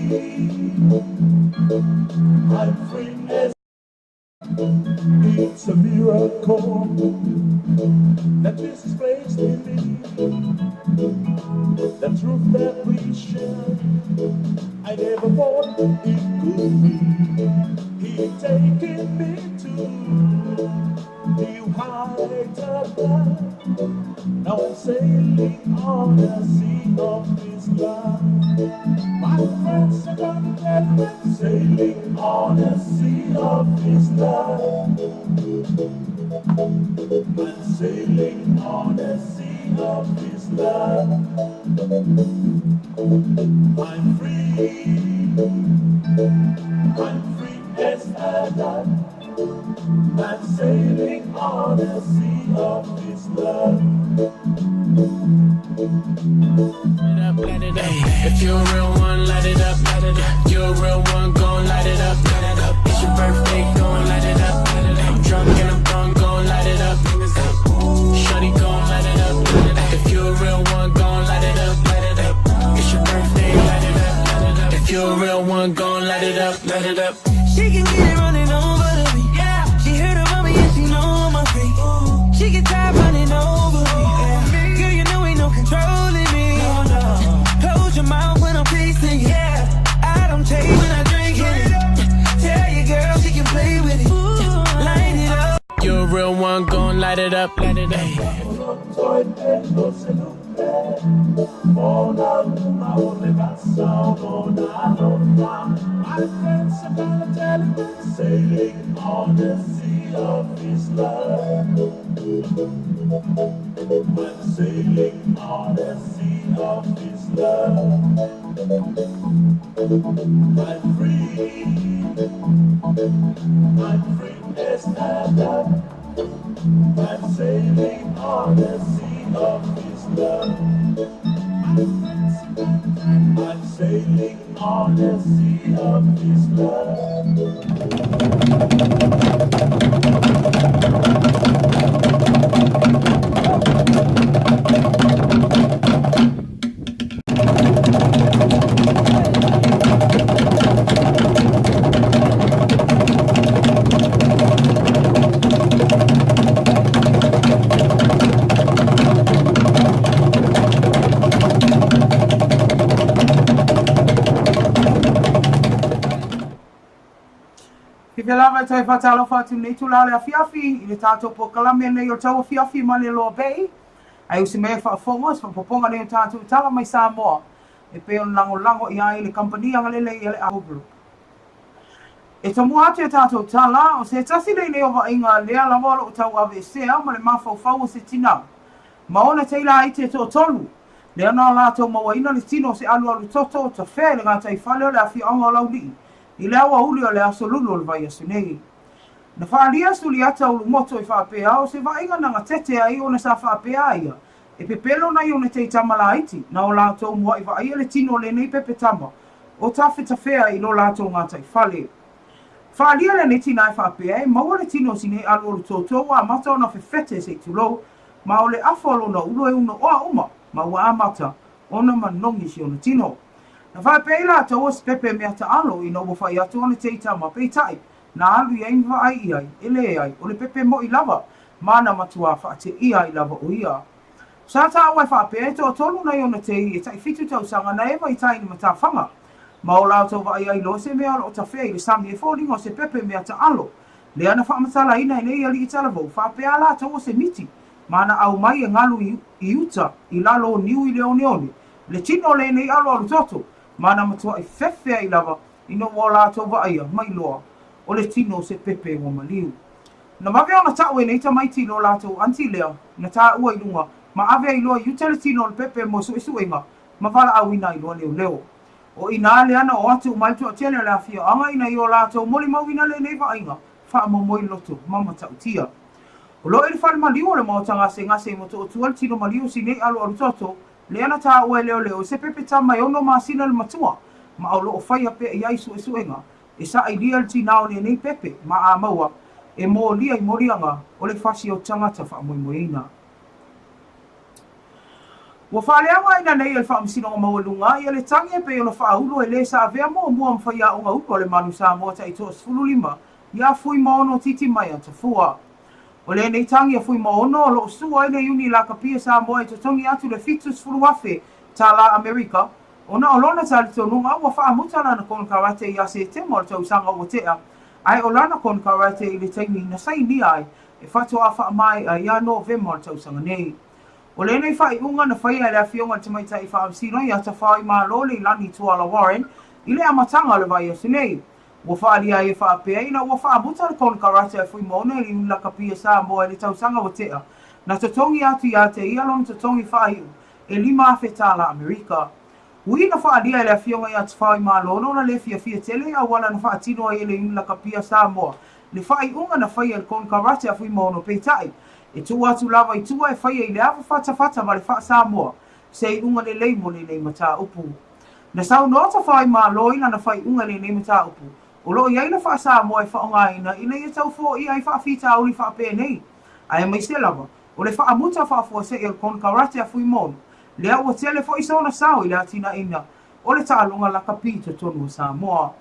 D: as it's a miracle that this is placed in me. The truth that we share, I never thought it could be. He taken me to new heights above. Now I'm sailing on the sea of His love. My friends are gonna tell me I'm sailing on the sea of His love. I'm sailing on the sea of His love. I'm free as a dove. I'm sailing on the sea of His love.
E: Light it up. If you're a real one, light it up, light it up. You're a real one, gon' light it up, light it up. It's your birthday, gon' light it up, light it up. I'm drunk and I'm drunk, gon' light it up. Shorty gon' light it up, light it up. If you're a real one, gon' light it up, light it up. It's your birthday, light it up, light it up. If you're a real one, gon' light it up, light it up.
F: She can get it running over to me. Yeah. She heard about me and she know my feet. She get tired running over me. Yeah. Girl, you know ain't no controlling me. No. Close your mouth when I'm tasting it. Yeah. I don't take when I drink it. Tell your girl she can play with it. Light it up.
E: You're a real one, gon' light it up, light it up.
D: My friends are gonna tell me sailing on the sea of His love. I'm sailing on the sea of His love. I'm free as a dove. I'm sailing on the sea of His love. I'm sailing on the sea of His love.
C: Ke lava e tai whatalo whatu nei tu lao le afiafi, I le tātou po kalame nei o tau afiafi ma le loa bei. Ai usi mea whaafonga, sa poponga nei o tātou tala mai Samoa. E peo lango I ai le kampani anga lele I le Ahobru. E tamu atu e tātou tala, o se tasi nei o wa inga lea lawalo o tau ave sea, ma le mawhau o se tina. Maona teila ai te tō tolu. Le ana lātou mawaina le tino se alu toto o ta whea le ngātai whale o le afi anga o lauli. I le awa uli o le aso lulu o le vai asu nei. Na whaalia suli ata ulu moto I whaapea o se wainga nanga tete ai o na sa whaapea ia. E pepelo na ione te tamala iti, na o lātou mua I waia le tino le nei pepe tama. O tawhi ta whea I lo lātou ngātai whale. Whaalia le neti nai whaapea e maua le tino si nei alu o le tōtou a mata o na whewhete se tulo, ma o le afolo na ulo e uno oa uma, ma ua amata, ona manongi si o na tino. Na whaapea I lātou o se pepe mea ta alo I no whai atu o le te tama peitai, na alu I ainga ai iai, ele ai, o le pepe mo I lava, mana matua whaate ia I lava o ia. Sa ta awa whaapea e to tolu na I ona te I e tai fitu tau sanga na ewa I tai ni mata whanga. Ma o lātou vai ai lo se mea o ta whea I le sami e fōringa o se pepe mea ta alo. Le ana whaamatala ina I nei ali I talavou, whaapea lātou o se miti, mana au mai e ngalu I uta, I lalo o niu I leoneone, le tino le nei alo alu toto, mana matua I whewhea I lava, I no o lātou vai ai, mai loa, o le tino se pepe o maliu. Na mawe ona tau e nei ta maiti lo lātou anti lea, na tā ua I lunga, ma ave ai loa utility no le pepe mo suesuenga, ma wala au ina I loa leo leo. O ina le ana o atu mai tu atele le afia, anga ina I o lātou moli mawina le nei vainga, wha mo moi loto, mama tau tia. O lo ele whale maliu o le maotanga se ngase mo to o tual tino maliu si nei alu alu toto, le ana tā ua leo leo, se pepe tama I ono maasina le matua, ma au lo o whai ape I ai suesuenga, e sa I lia le tinao le nei pepe, ma a maua, e mo lia I morianga, o le whasi o tangata wha moi moina. Wa whaleanga ina nei el whaamisino o mawalunga, I le tangi e pe ono whaaulo e le sa avea mo mua mwhai a unga upo le manu sa moa ta I toa sfululima, ia fui maono titi mai ata fua. O le nei tangi a fui maono, lo sua ina uni la kapia sa moa I totongi atu le fitu sfuluafe ta la Amerika, o na olona ta le tonunga, wa whaamutana na kona karate I ase te mo le tausanga o tea, Ai o lana kon karate I le taimi na sai ni ai, e whatua wha mai a ia November o tausanga nei. O le nei whai unga na whai le awhionga te mai tai wha amsino I ata whai maa lole lani tuala Warren, I le amatanga le vai asu nei. Wa wha alia e wha apea ina wa wha amuta le kon karate a fui mone I la kapia Samoa le tausanga o tea. Na totongi atu ia te ia lon totongi whaiu, e 5 awhetala Amerika. Ui na wha alia le awhionga I ata whai maa lolo na le fia tele a wala na wha atino e le la kapia Samoa. Le whai unga na whai le kon karate a fui mono peitai. E tu atu lava I tua e whai e le awa whata ma le wha Samoa. Se I unga le leimo le nei mata upu. Na sau nota whai maa loina na whai unga le nei mata upu. O lo iai na wha Samoa e whaonga ina ina I tau fo I ai wha whita uli wha pe nei. Ai mai se lava. O le wha amuta wha fua se e kon karate a fui mono. Le au o tele fo I sauna sao I le atina ina. O le tālunga la kapito tonu o Samoa.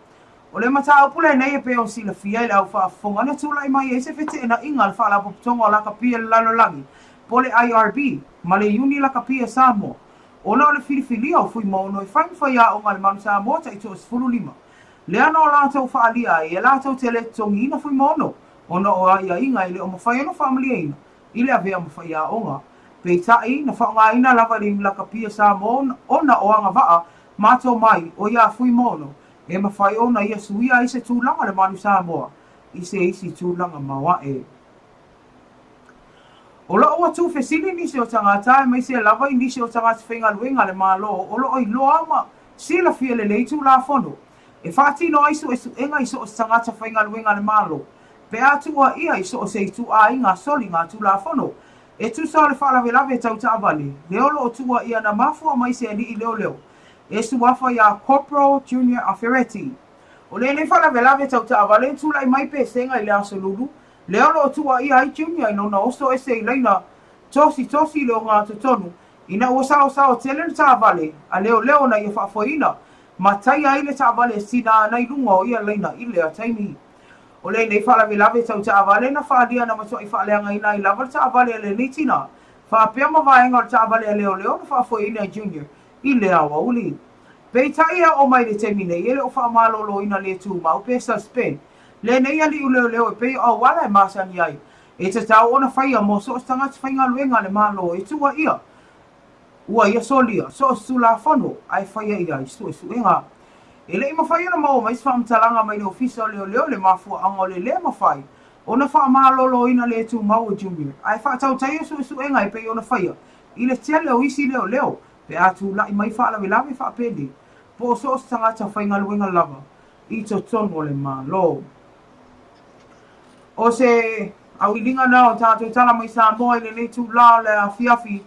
C: O le mata upule nei e pe o sila fia I le au wha fonga na tula I mai e se fete ina inga le wha la popitonga o la kapia le lalolangi. Po le IRB, ma le uni la kapia Samoa. O na o le filifilia o fui mono e whainwhai a o ngale manu Samoa ta I to sfuru 5. Le ana o lātou wha alia e lātou tele tongi ina fui mono. O na o aia inga I le o mawhai ano whaamalia ina. I le avea mawhai a onga. Pei tai na whaonga ina lava le la kapia Samoa o na o anga waa mato mai o ia fui mono. E mawhai ona ia suia I se tūlanga le manu Samoa. I se isi tūlanga mawa e. O lo o atu fesili nisi o tangata e mai se lava I nisi o tangata whenga luenga le malo. O lo o I loa ama sila fia le leitu la fono. E whaati no aisu e su enga I so o tangata whenga luenga le malo. Pe atu a ia I so o se tu a inga soli ngā tu la fono. E tu sa le whalawe lawe tau taavali. Leolo o tua ia na mafua mai se ni I leo leo. E su wafa ia Corporal Junior Aferetti. O le ne whalawe lawe tau taavali tu lai mai pe senga I le aso lulu. Leolo o tua ia I Junior I nona osto e se I leina tosi leo ngā tutonu. Ina ua sao tele le taavali. A leo na ia whaafoina. Ma tai ai le taavali sina nai lunga o ia leina I lea taimi. O le nei whalawe lawe tau taavale na whaadia na matua I whaaleanga ina I lava taavale le nitina. Whaapea mawaenga o taavale leo na whaafoina I Junior. I lea wauli. Pei taia o mai le temi nei, ele o whaamalolo ina le tū mau pe suspend. Le nei ali u leo e pei o wala e masani ai. E te tau ona whaia mo so tangata whainga luenga le malo e tua ia. Ua ia solia, so sula whano, ai whaia ia I suenga. E le ima whaia na mau mai whaamtalanga mai le ofisa leo le mafua anga le mawhai. Ona whaamalolo ina le tū mau o Junior. Ai whaatau taia suenga e pei ona whaia. I le tele o isi leo. Pe atu lai mai whaalawe lawe whaapede. Po so tangata whainga luenga lava. I to tono le malo. O se au ilinga na o tātou tala mai Samoa I le nei tū la le a fiafi.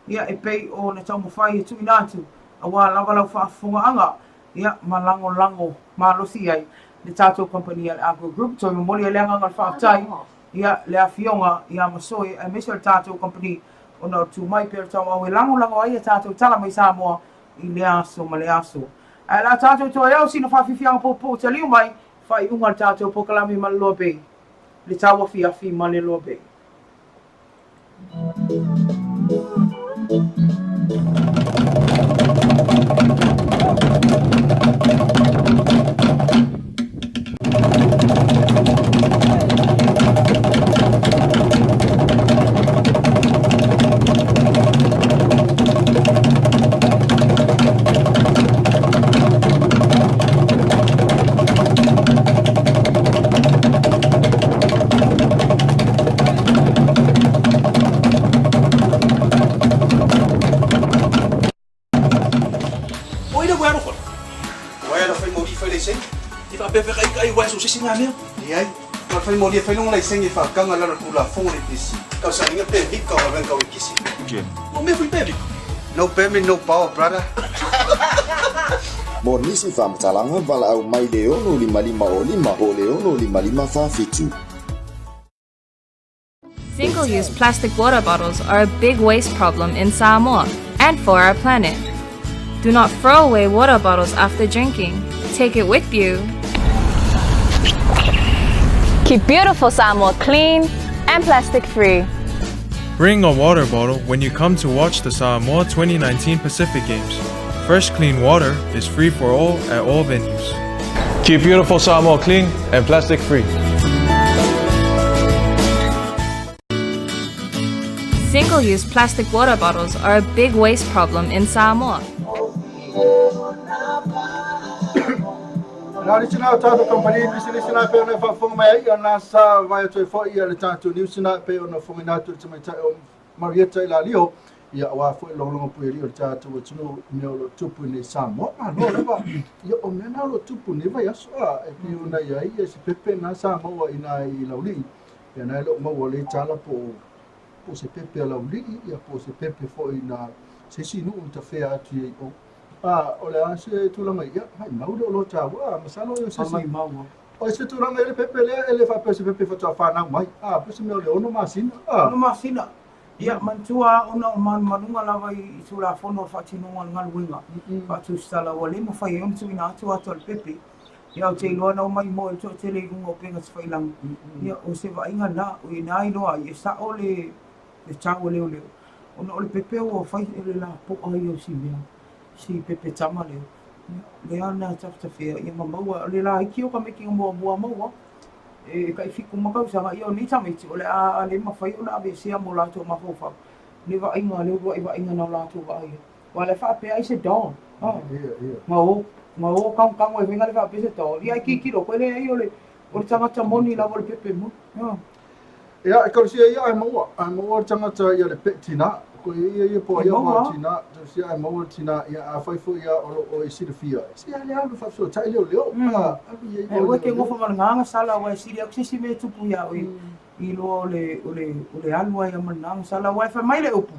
C: Ia e pei o na tau mawhai e tui nātu. A wā lava lau whaafunga anga. Ia malango malosi ai. Le tātou company al Agro Group. Toi mamoli e leanga ngal whaatai. Ia le a fionga. Ia masoi e mesa le tātou company. O na tu mai per tau au e lango ai e tātou tala mai Samoa I le aso ma le aso. A la tātou toa eo sina whawhiwhianga po te liu mai, whai unga tātou po kalami ma le loa bei. Le taua fiafi ma le loa bei.
B: Ia, ma fai mo dia fai longa lai sengi fa kanga la kula fonga le pisi. Ka sa inga pe big ka ven ka kisi.
G: Okay. O me fui baby.
B: No payment, no power, brother.
H: Mornisi whamtalanga wala au mai leono 55 o leono 55
I: Single-use plastic water bottles are a big waste problem in Samoa and for our planet. Do not throw away water bottles after drinking. Take it with you.
J: Keep beautiful Samoa clean and plastic-free.
K: Bring a water bottle when you come to watch the Samoa 2019 Pacific Games. Fresh clean water is free for all at all venues. Keep beautiful Samoa clean and plastic free.
I: Single-use plastic water bottles are a big waste problem in Samoa.
B: Nā risina o tātou company, risina pe ona whawhonga mai ai, ana sa vai atoi whai ia le tātou niusina pe ona whonga nātou te mai tai o Marieta i la lio, ia wa fo longo pui ri o tātou o tunu me o tupu ni Samoa. No lewa, ia o mena o tupu ni vai aso e pi ona ia ia si pepe na Samoa ina i lauli. Ia nai lo mau le tala po se pepe lauli, ia po se pepe fo ina se sinu ta fea atu i o. Ole ase tulanga ia, mai mau lo tawa, masalo yo se
C: mai mau.
B: O se tulanga ele pepe le ele fa pe se pepe fa ta fa na mai. Pe se me le ono masina.
C: Ono masina. Ia mantua ona man manunga lava I sula fono fa tinonga ngaluinga. Fa tu sala wale mo fa yon tu ina tu atol pepe. Ia o te loa na mai mo to te le ngo penga se failang. Ia o se va inga na o ina I loa ia sa ole le tau le ole. Ona ole pepe o fa ele la po ai o si mea. Si pepe tama leo. Le ana tafia ia mamaua le la iki o ka meki mo mo maua. E kai fiku makau sanga ia ni tamiti ole a le mafai ona ave sia mo la to mafofa. Le va inga le va inga na la to va ia. Wa le fa pe ai se don. Ma o kang o venga le fa pe se to. Ia iki lo kwele ai ole. O tanga moni la vol pepe mo.
B: Ia e kausia ia ai maua tanga ia le petina. Ko ia po ia martina to sia ai mau tina ia a fai fo ia o silfia sia le alu fa so tai leo
C: e o ke ngofo manga sala wa siria ke si me tupu ia o I lo le alu ai manga sala wa fa mai le upu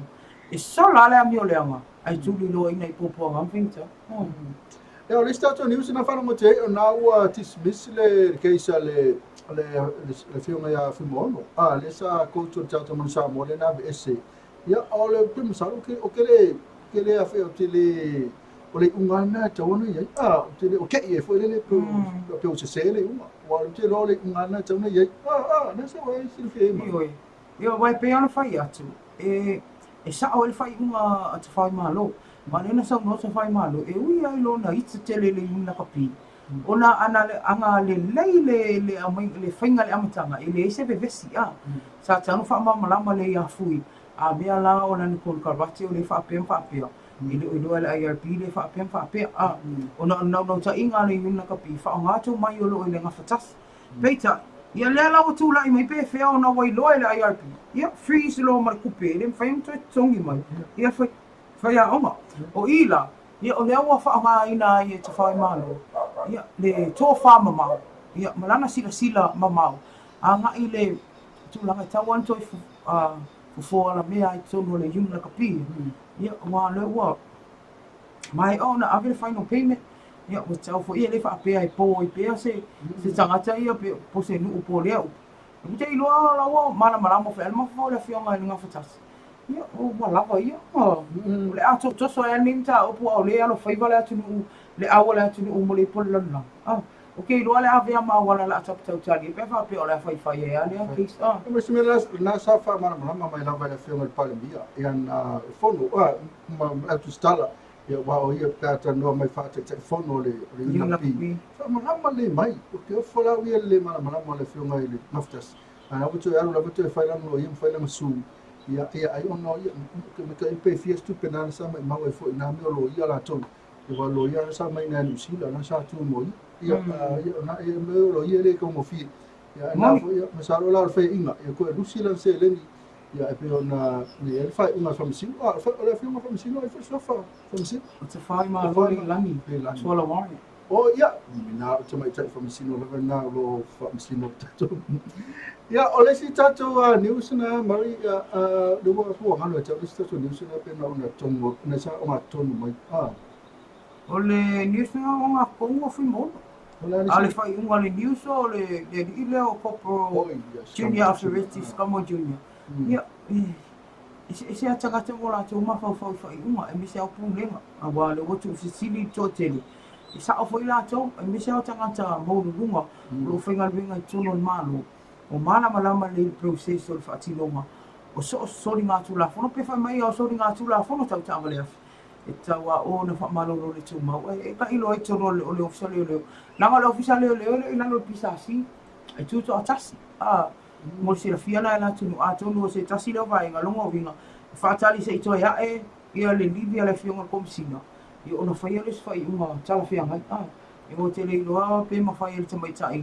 C: e so la le ami o le anga ai tuli lo ina I popo ngam pinta
B: e o le stato news na fa mo te o na ua dismiss le keisa le fiona ia fimono le sa culture tata mo sa mo le na ese ia ole prim saru ke o kele a fe o tele o le ungana tauna ia o tele o ke e foi le pe o se le uma o te lo le ungana tauna ia na se vai se fe mai
C: ia vai pe ona fai atu e sa o le fai uma atu fai malo ma le na sa no se fai malo e ui ai lo na itse tele le una kapi ona ana le anga le amai le fainga le amatanga ele se vesi sa tanu fa mama le ia fui a mea la o nani kol karvati o le whaapea ile o inoa le IRP le whaapea ona nau ta inga le yuna ka pi whaongato mai o lo le ngawhatas peita ia lea lau tu lai mai pe whea o na wai loa le IRP ia freeze lo mai kupe le mwhaim to tongi mai ia whai a onga o ila ia o lea ua whaonga ina ia te whai malo ia le tō wha mamau ia malana sila mamau a ngai le tūlanga tauan toi fo la mea I tono le yuna kapi ia wa le wa mai ona ave final payment ia o tau fo ia le fa pe ai po I pe se tangata ia pe po se nu po le o te ilo la wa mala mo fe alma fo le fionga nga fatas ia o wa la va ia le ato to so ya ninta o po le alo fa vala tu le awala tu mo le po la okay, lo ale ave ma wala la tap tau tali pe fa pe ola fai fai ya le kis
B: me se me na sa fa ma mai la vai la film pale mia ian fono ma tu stala ia wa o ia pata no mai fa te fono le pi fa ma le mai o ke fo la ia le ma le film ile naftas ana o tu ya lo te fai la no ia fai la su ia ai ono ia me ka pe fiestu penal sa mai ma fo na me lo ia la ton ia lo ia sa mai na ni sila na sa tu mo ia na ia me lo ia le como fi ia na ia masaro la fe inga ia ko lusi lan se leni ia e pe ona ni e fa uma famsi fa la fi uma famsi no e fa sofa famsi
C: it's a fai ma lo lani so la wa
B: o ia na te mai tai famsi no la na lo famsi no tato ia o le si tato news na mari do wa fu ngalo tato tato news na pe na ona tongo na sa o ma tongo mai
C: o le news na o pongo fi mo ale fai unga le news o le ile o popo junior afterwards como junior ia ese a tangata mo la te uma fai unga e mi se au punga a wa le wotu sili toteli isa o foi la to e mi se au tangata mo lunga lo finga vinga tuno malo o mana malama le processo fa tilonga o so ringa tu la fono pe fa mai o so ringa tu la fono tau tau le e taua o na whamaloro le tu mau. E ka ilo e toro o le ofisa leo leo. Nanga le ofisa leo leo le inano le pisasi. E tuto a tasi. Mo se la fiana e la tunu a tonu o se tasi leo vai nga longa winga. Whaatali se ito ya e ia le libi a le fionga komisina. I ona whaia le swai unga tala fianga. I o te le iloa pe ma whaia le tamaita i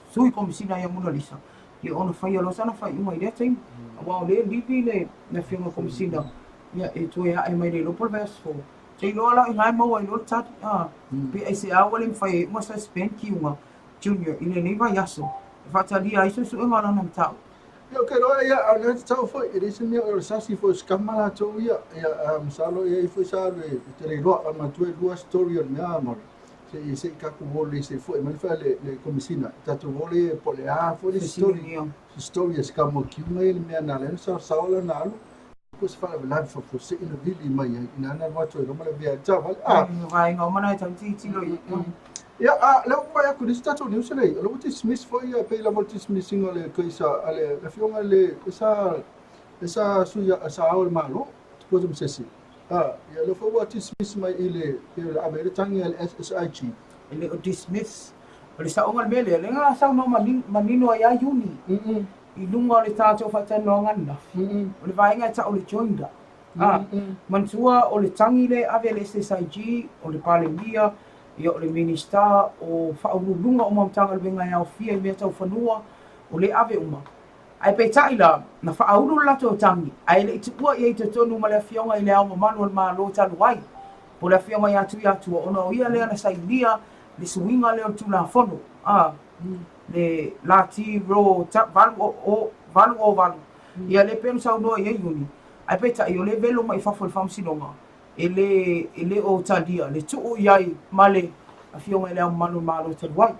C: sui komisina ia Mona Lisa. I ona whaia lo sana whai unga i rea taim. Wao le libi le fionga komisina. Ia e to ya e mai le lopo verse 4. Te iloa la i ngai maua i lolo tati. Pe ai se awa le mwhai unga suspend ki unga junior i le neiva yaso. Whaatali a iso su unga lana mtau.
B: Yo ke roa ia ana tau foi e rese mea o sasi foi skamala to ia salo ia foi salo e te roa ma tu lua story on mea ma se ka ku vole se foi ma fa le komisina tatu vole po le a foi story skamo ki mai le mea na le sa saola na lu ko se fa la fo se ina vili mai ina na wa to ro ma le via ta
C: vai nga mana ta ti lo
B: ya le ko ya ku distato ni usele lo ti smith foi ya pe la volti smithing ole ko isa ale la fionga le esa suya sa au malo ko dum sesi ya lo fo what smith mai ile american el SSIG
C: ile o dismiss ole sa ongal mele le nga sa no manino ya uni i lunga le tato fata no ngana ole vai nga ta ole joinda mansua ole tangile ave le SSIG ole palengia ia o le minista o whaurulunga o mamtanga luenga ia o fia i mea tau whanua o le ave uma. Ai pei taila na whaurulu lato o tangi, ai le itukua i eito tonu ma le fionga i le au mamanu al maa lo tanu wai. Po le fionga i atu ona o ia lea na sailia le suinga leo tula whono. Le lati ro valu o valu. Ia le penu sau noa i euni. Ai pei tai o le velo mai whafo le whamsinonga. Ele o tadia le tuu iai male a fionga ele manu malo te wai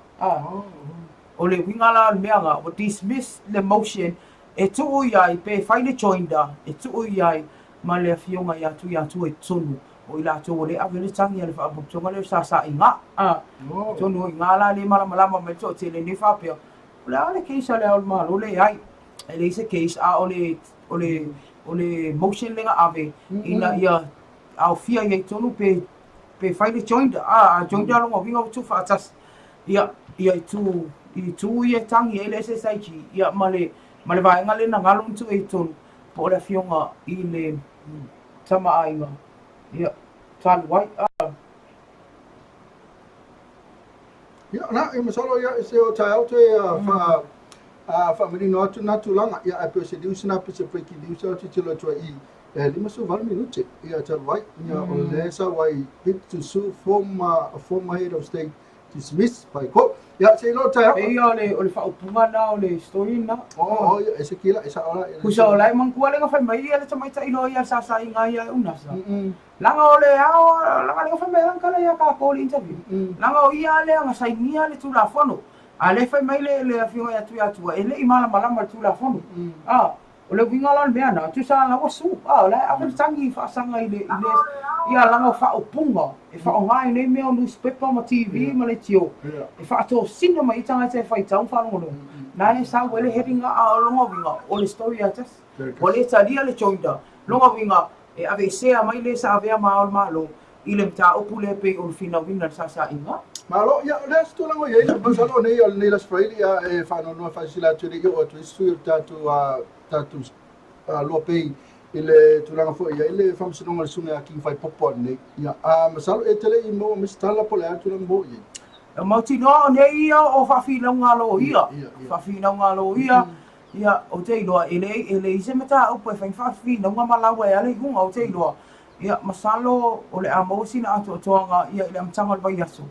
C: o le wingala meanga o dismiss le motion e tuu iai pe faile joinda e tuu iai male a fionga ia tu e tonu o ila to le avele tangi le fa boptonga le sa inga tonu ingala le malama me to te le ni fa pe o le ale case ale al malo le ai ele se case o le motion lenga ave ina ia au fia ye tonu pe faile joinda joinda lo vinga tu fa atas ia tu ye tangi ele SSIG ia male vai ngale na ngalo tu e tonu po la fionga i le tama ainga ia tan white
B: ia na e masalo ia se o tai auto fa mini no tu langa ia a pe se dius na pe se freaky dius o titilo to i lima su val minute ia tal white ia o lesa wai bit to sue former head of state dismissed by court ia se no tai
C: ia le fa upunga na o le story na
B: ia ese kila esa ora
C: kusa ola man kuale nga fa mai ia le tama tai no ia sa inga ia unasa langa ole langa le fa mai langa kala ia ka ko interview langa o ia le nga sai nia le tu la fono ale fa mai le afio ia tu ele imala malama tu la fono o le wingala mea na tu sa la wasu la ave tangi fa sanga ile ia langa fa opunga e fa ngai nei me on newspaper ma TV ma le tio e fa to singa mai tanga te fa tau fa no na e sa wele heading a longa winga o le story atas o le tadia le joinda longa winga e ave se mai le sa ave ma lo ile mta opule pe o fina winga sa inga
B: malo ia le sto lango ia le basalo nei la Australia e fa no fa sila tu ri o tu su tatu lopei ile tulanga fo ia ile famso no sunga ki fai popo nei ia masalo e tele i mo mistala po le tulanga bo ia
C: mauti no nei o fa fi ngalo ia ia o te iloa ele ise meta o po fa fi no malawa ia le hunga o te iloa ia masalo o le amosi na ato toanga ia ile mtanga vai yaso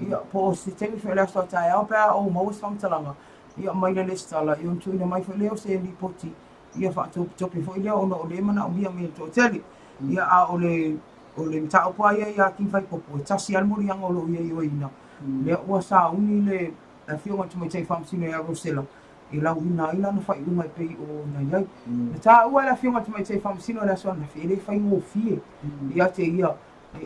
C: ia po se te fe la sta tai au pa o mo samtalanga ia mai le stala i untu ina mai leo se li poti ia fa to pe fo ile ono le mana o ia me to tele ia a ole mta o pa ia ki fai popo tasi al muri ang olo ia ina le o sa uni le a fio ma mai tai fam sino ia rosela i la una ila no fai una pe o na ia ta o la fio ma mai tai fam sino la so na fi le fai mo fie ia te ia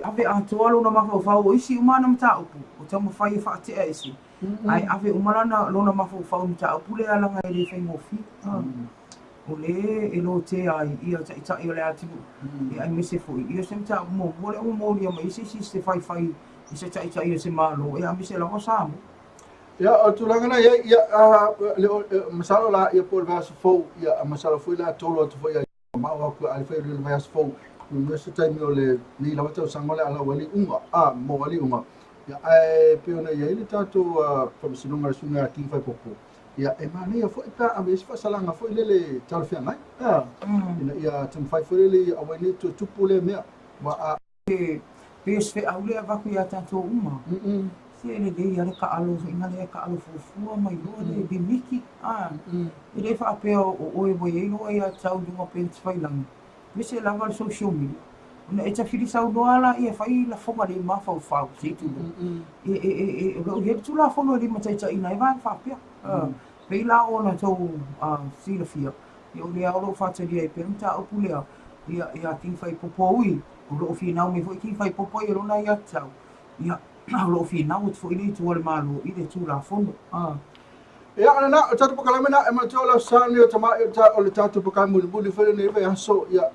C: ave a toalo na mafa fa o isi umana mta o tamo fai fa te isi ai ave umana na lona mafa fa mta o pule ala ngai le fai mo fi o le e lo te ai ia ta i o le atu e ai mese foi ia se mta mo le mo ia mai se fai i se ta i se malo e a mese la cosa mo
B: ya o tulanga na ya le masalo la ya por vas fo ya masalo foi la tolo to foi ma wa ku ai foi le vas fo no se tai mo le ni la wata sangole ala wali unga mo wali unga ya ai pe ona ya ile tato from sinonga sunga king fai popo ya e mani ya foi pa ames fa salanga foi le talfia ngai ina ya tum fai foi le awani to tupule me wa
C: pes fe aule va ku ya tato uma se le de ya ka alo ina le ka alo fu mai lo de dimiki ile fa pe o e boye no ya tau dunga pens fai lang mese lava social media una e ta fili sau doala e fai la fonga de ma fa fa se tu o ye tu la fonga de mata ina e va fa pia pe la ona to si la fia yo le alo fa te dia e penta o pulea ia tin fai popoi o lo fi na me foi tin fai popoi lo na ia tau ia lo fi na o fo ile tu o malo i de tu la fonga
B: ya ana tatu pakala mena e matola sani o tama o le tatu pakala muli fele ne ve aso ya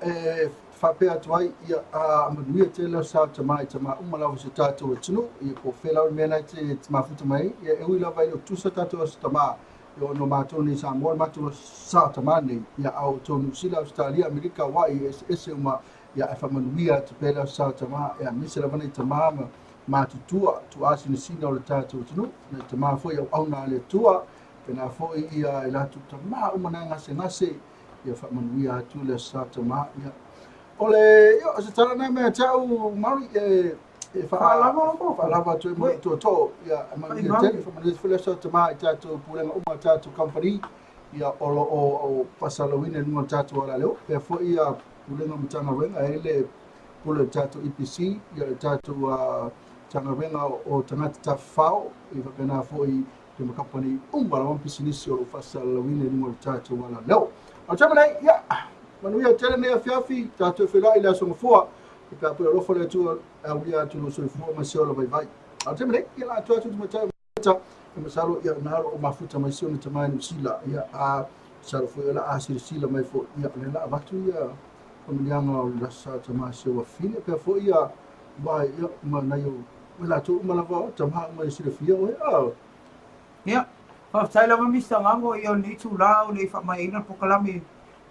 B: fa pe atwai ya amuia te la sa tama uma la se tatu o tunu i ko fela mena te mafuta mai ya e wila vai o tu sa tatu o tama yo no mato ni sa mo mato sa tama ni ya au tonu sila Australia Amerika wa es uma ya fa manuia te pela sa tama ya misela vana tama ma tutua tu asini sina o le tatu o tunu na tama fo ya au na le tua pena foi ia ila tu tama umana ngase ia fa manuia atu le sa tama ia ole yo se tala na me tau mari fa lava tu mo to ia manuia te fa manuia fele sa tama tatu pulenga uma tatu company ia o pasalawina no tatu ala leo pe foi ia pulenga mtanga wenga ele pule tatu EPC ia tatu tanga wenga o tangata tafao i fa pena foi te company umbala wan pisinisi o fasal wine ni tatu wala leo o chama nei ya manuia tele nei afiafi tatu fela ila so fo e pa po lo fole tu aulia tu no so fo ma se o vai o chama nei ila tatu tu mata e masalo ia na o mafuta mai sio ni tamani sila ya salo fo ila sila mai fo ia lela batu ia komunianga o la sa tama se wa fine pe fo ia vai ia ma yo wala tu malava tama mai sila fia o
C: ya tai lava misa ngango ia ni tu la o le fa mai na pokalame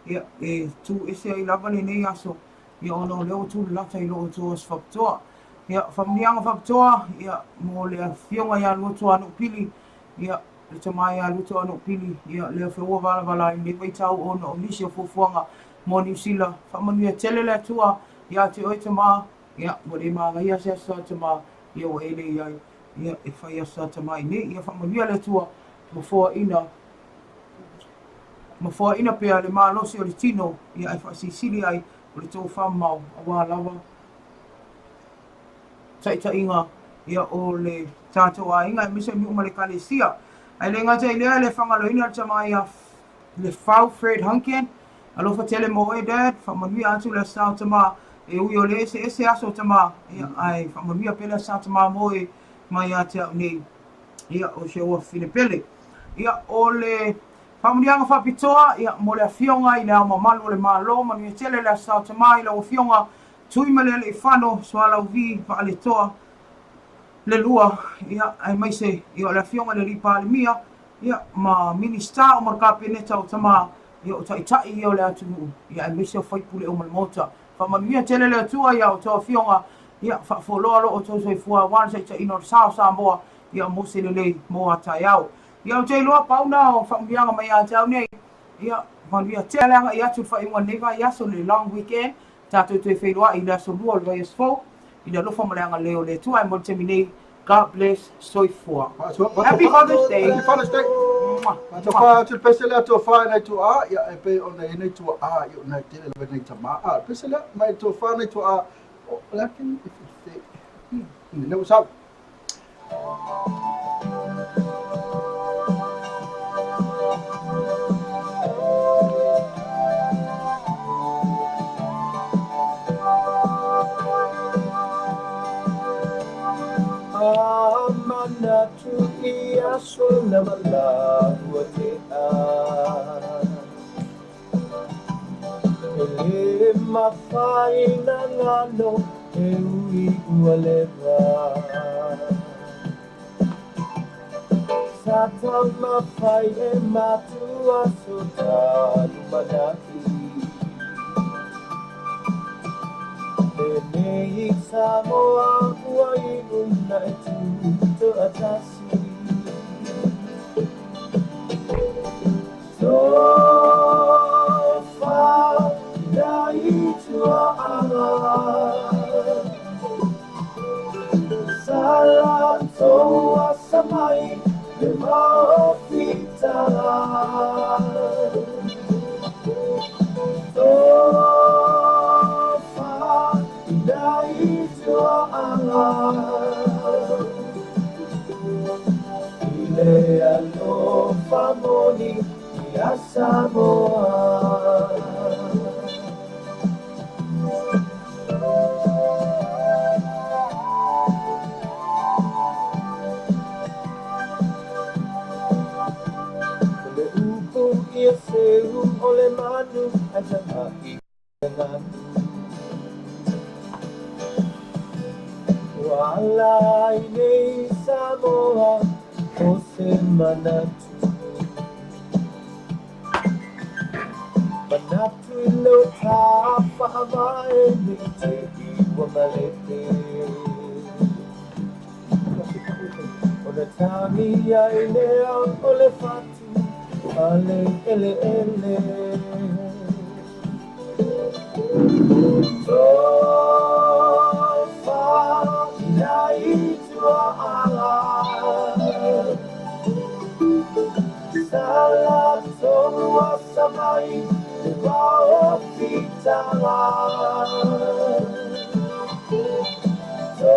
C: ia tu ese ai lava le nei aso ia ono le o tu la tai lo tu os faktor ia famnianga faktor ia mo le fionga ia lo tu anu pili ia le tama ia lo tu anu pili ia le fe o vala ni vai tau ono ni se fofuanga mo ni sila fa manu tele le tua ia te o tama ia mo le ma ia se sa tama ia o ele ia e fai asa tamai ne ia fa manu le tua mo fo ina pe ale malo si o le tino ia fa sili ai o le to fa mau awa lava ta inga ia o le tato a inga mi se mi uma le kalesia ai le ngata ile le fanga lo ina tama ia le fau Fred Hunken alo fa tele mo e dad fa manu atu le sa tama e ui o le ese aso tama ia ai fa manu pe le sa tama mo e mai ata nei ia o se o Filipele ia o le famulianga fa pitoa ia mo le fionga i le mamalu le malo manu tele le sa tama i le fionga tui male le fano swala uvi fa le toa le lua ia ai mai se ia le fionga le ripa le mia ia ma minista o marka peneta o tama ia o tai ia le atu ia ai mai se foi pule o malmota fa manu tele le tua ia o to fionga ia fa folo o to so fua wan se ino sa moa ia mo se le mo ata iau ia o te loa pauna o fa mianga mai ata nei ia manu ia tele ia tu fa inga neva ia so le long weekend tato te whenua i la so lua le fo i la lofa malanga leo le tu ai mo te mine God bless soifua Happy Father's Day
B: Happy Father's Day to fa tu pesela to fa na tu a ya e pe ona ina tu a yo na te le na tama a pesela mai to fa na tu a lakin if you say no what's up
D: Amana tu ia sona mala te a Ele mawhai na ngano e ui ua lewa. Sa tau mawhai e matua so talu manaki. E nei Samoa ua i una e tu atasi. So far, dai tua ala. Salam toa samai le mau pita. So far, dai tua ala. Ile alo famoni ia Samoa. Ole upu ia sehu ole manu aja hai nganu. Walai nei Samoa o se manatu. Manatu ilo tapa amae ni te iwa malete. Ole tami ai lea ole fatu ale ele ele. So far nai tua ala. Salam toa samai le mau pita. So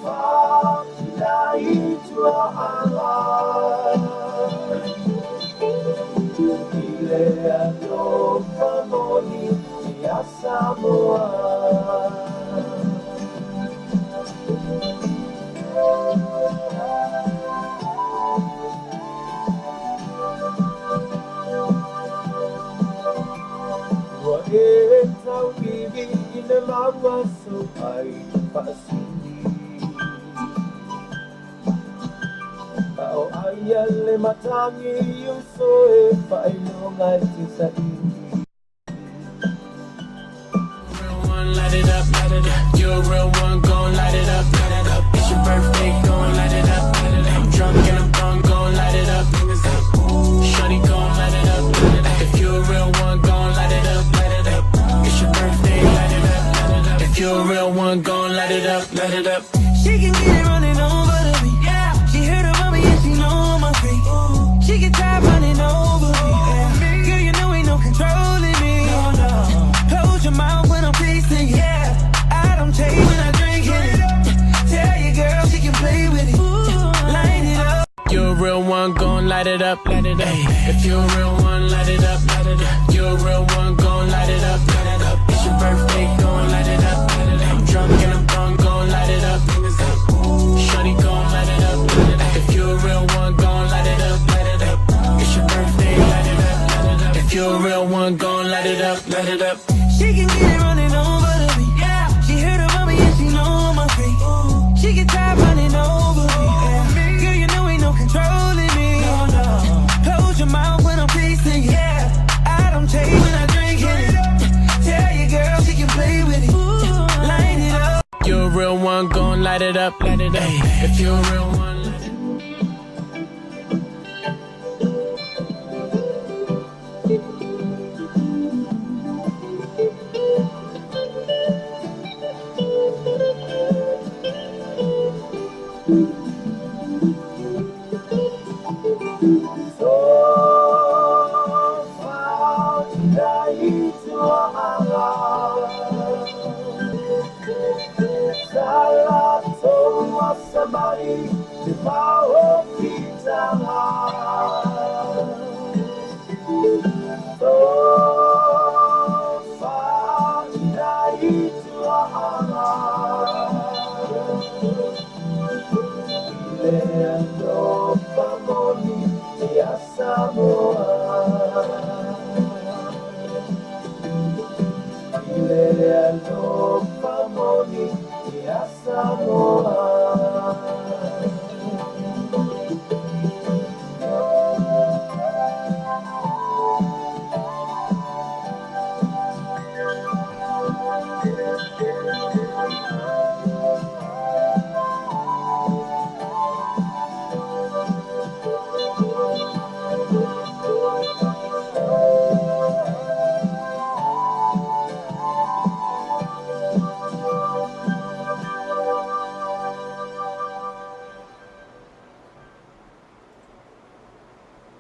D: far nai tua ala. Ile alo famoni ia Samoa. Wa e tau vivi ina maua so ai pasini. Pao ai le matangi you so e pailonga ti sa ini.
E: Light it up, light it up. You're a real one, gon' light it up, light it up. It's your birthday, gon' light it up, light it up. I'm drunk and I'm gone, gon' light it up. Shawty gon' light it up, light it up. If you're a real one, gon' light it up, light it up. It's your birthday, light it up, light it up. If you're a real one, gon' light it up, light it up.
F: She can get it running over to me. Yeah. She heard about me and she know my fate. She get tired running over me. Yeah. Girl, you know ain't no controlling me. No. Close your mouth when I'm tasting it. Yeah. I don't take when I drink it. Tell your girl she can play with it. Light it up.
E: You're a real one, gon' light it up, light it up. If you're a real one, light it up, light it up. You're a real one, gon' light it up, light it up. It's your birthday, gon' light it up, light it up. I'm drunk and I'm gone, gon' light it up. Shawty gon' light it up, light it up. If you're a real one, gon' light it up, light it up. It's your birthday, light it up, light it up. If you're a real one, gon' light it up, light it up.
F: She can get it running over to me. Yeah. She heard about me and she know my fate. She get tired running over me. Yeah. Girl, you know ain't no controlling me. No. Close your mouth when I'm tasting it. Yeah. I don't take when I drink it. Tell your girl she can play with it. Light it up.
E: You're a real one, gon' light it up, light it up. If you're a real one, light it up.
D: So far dai tua ala. Salam toa samai le mau pita. So far dai tua ala. Ile alo famoni ia Samoa.
B: Leandro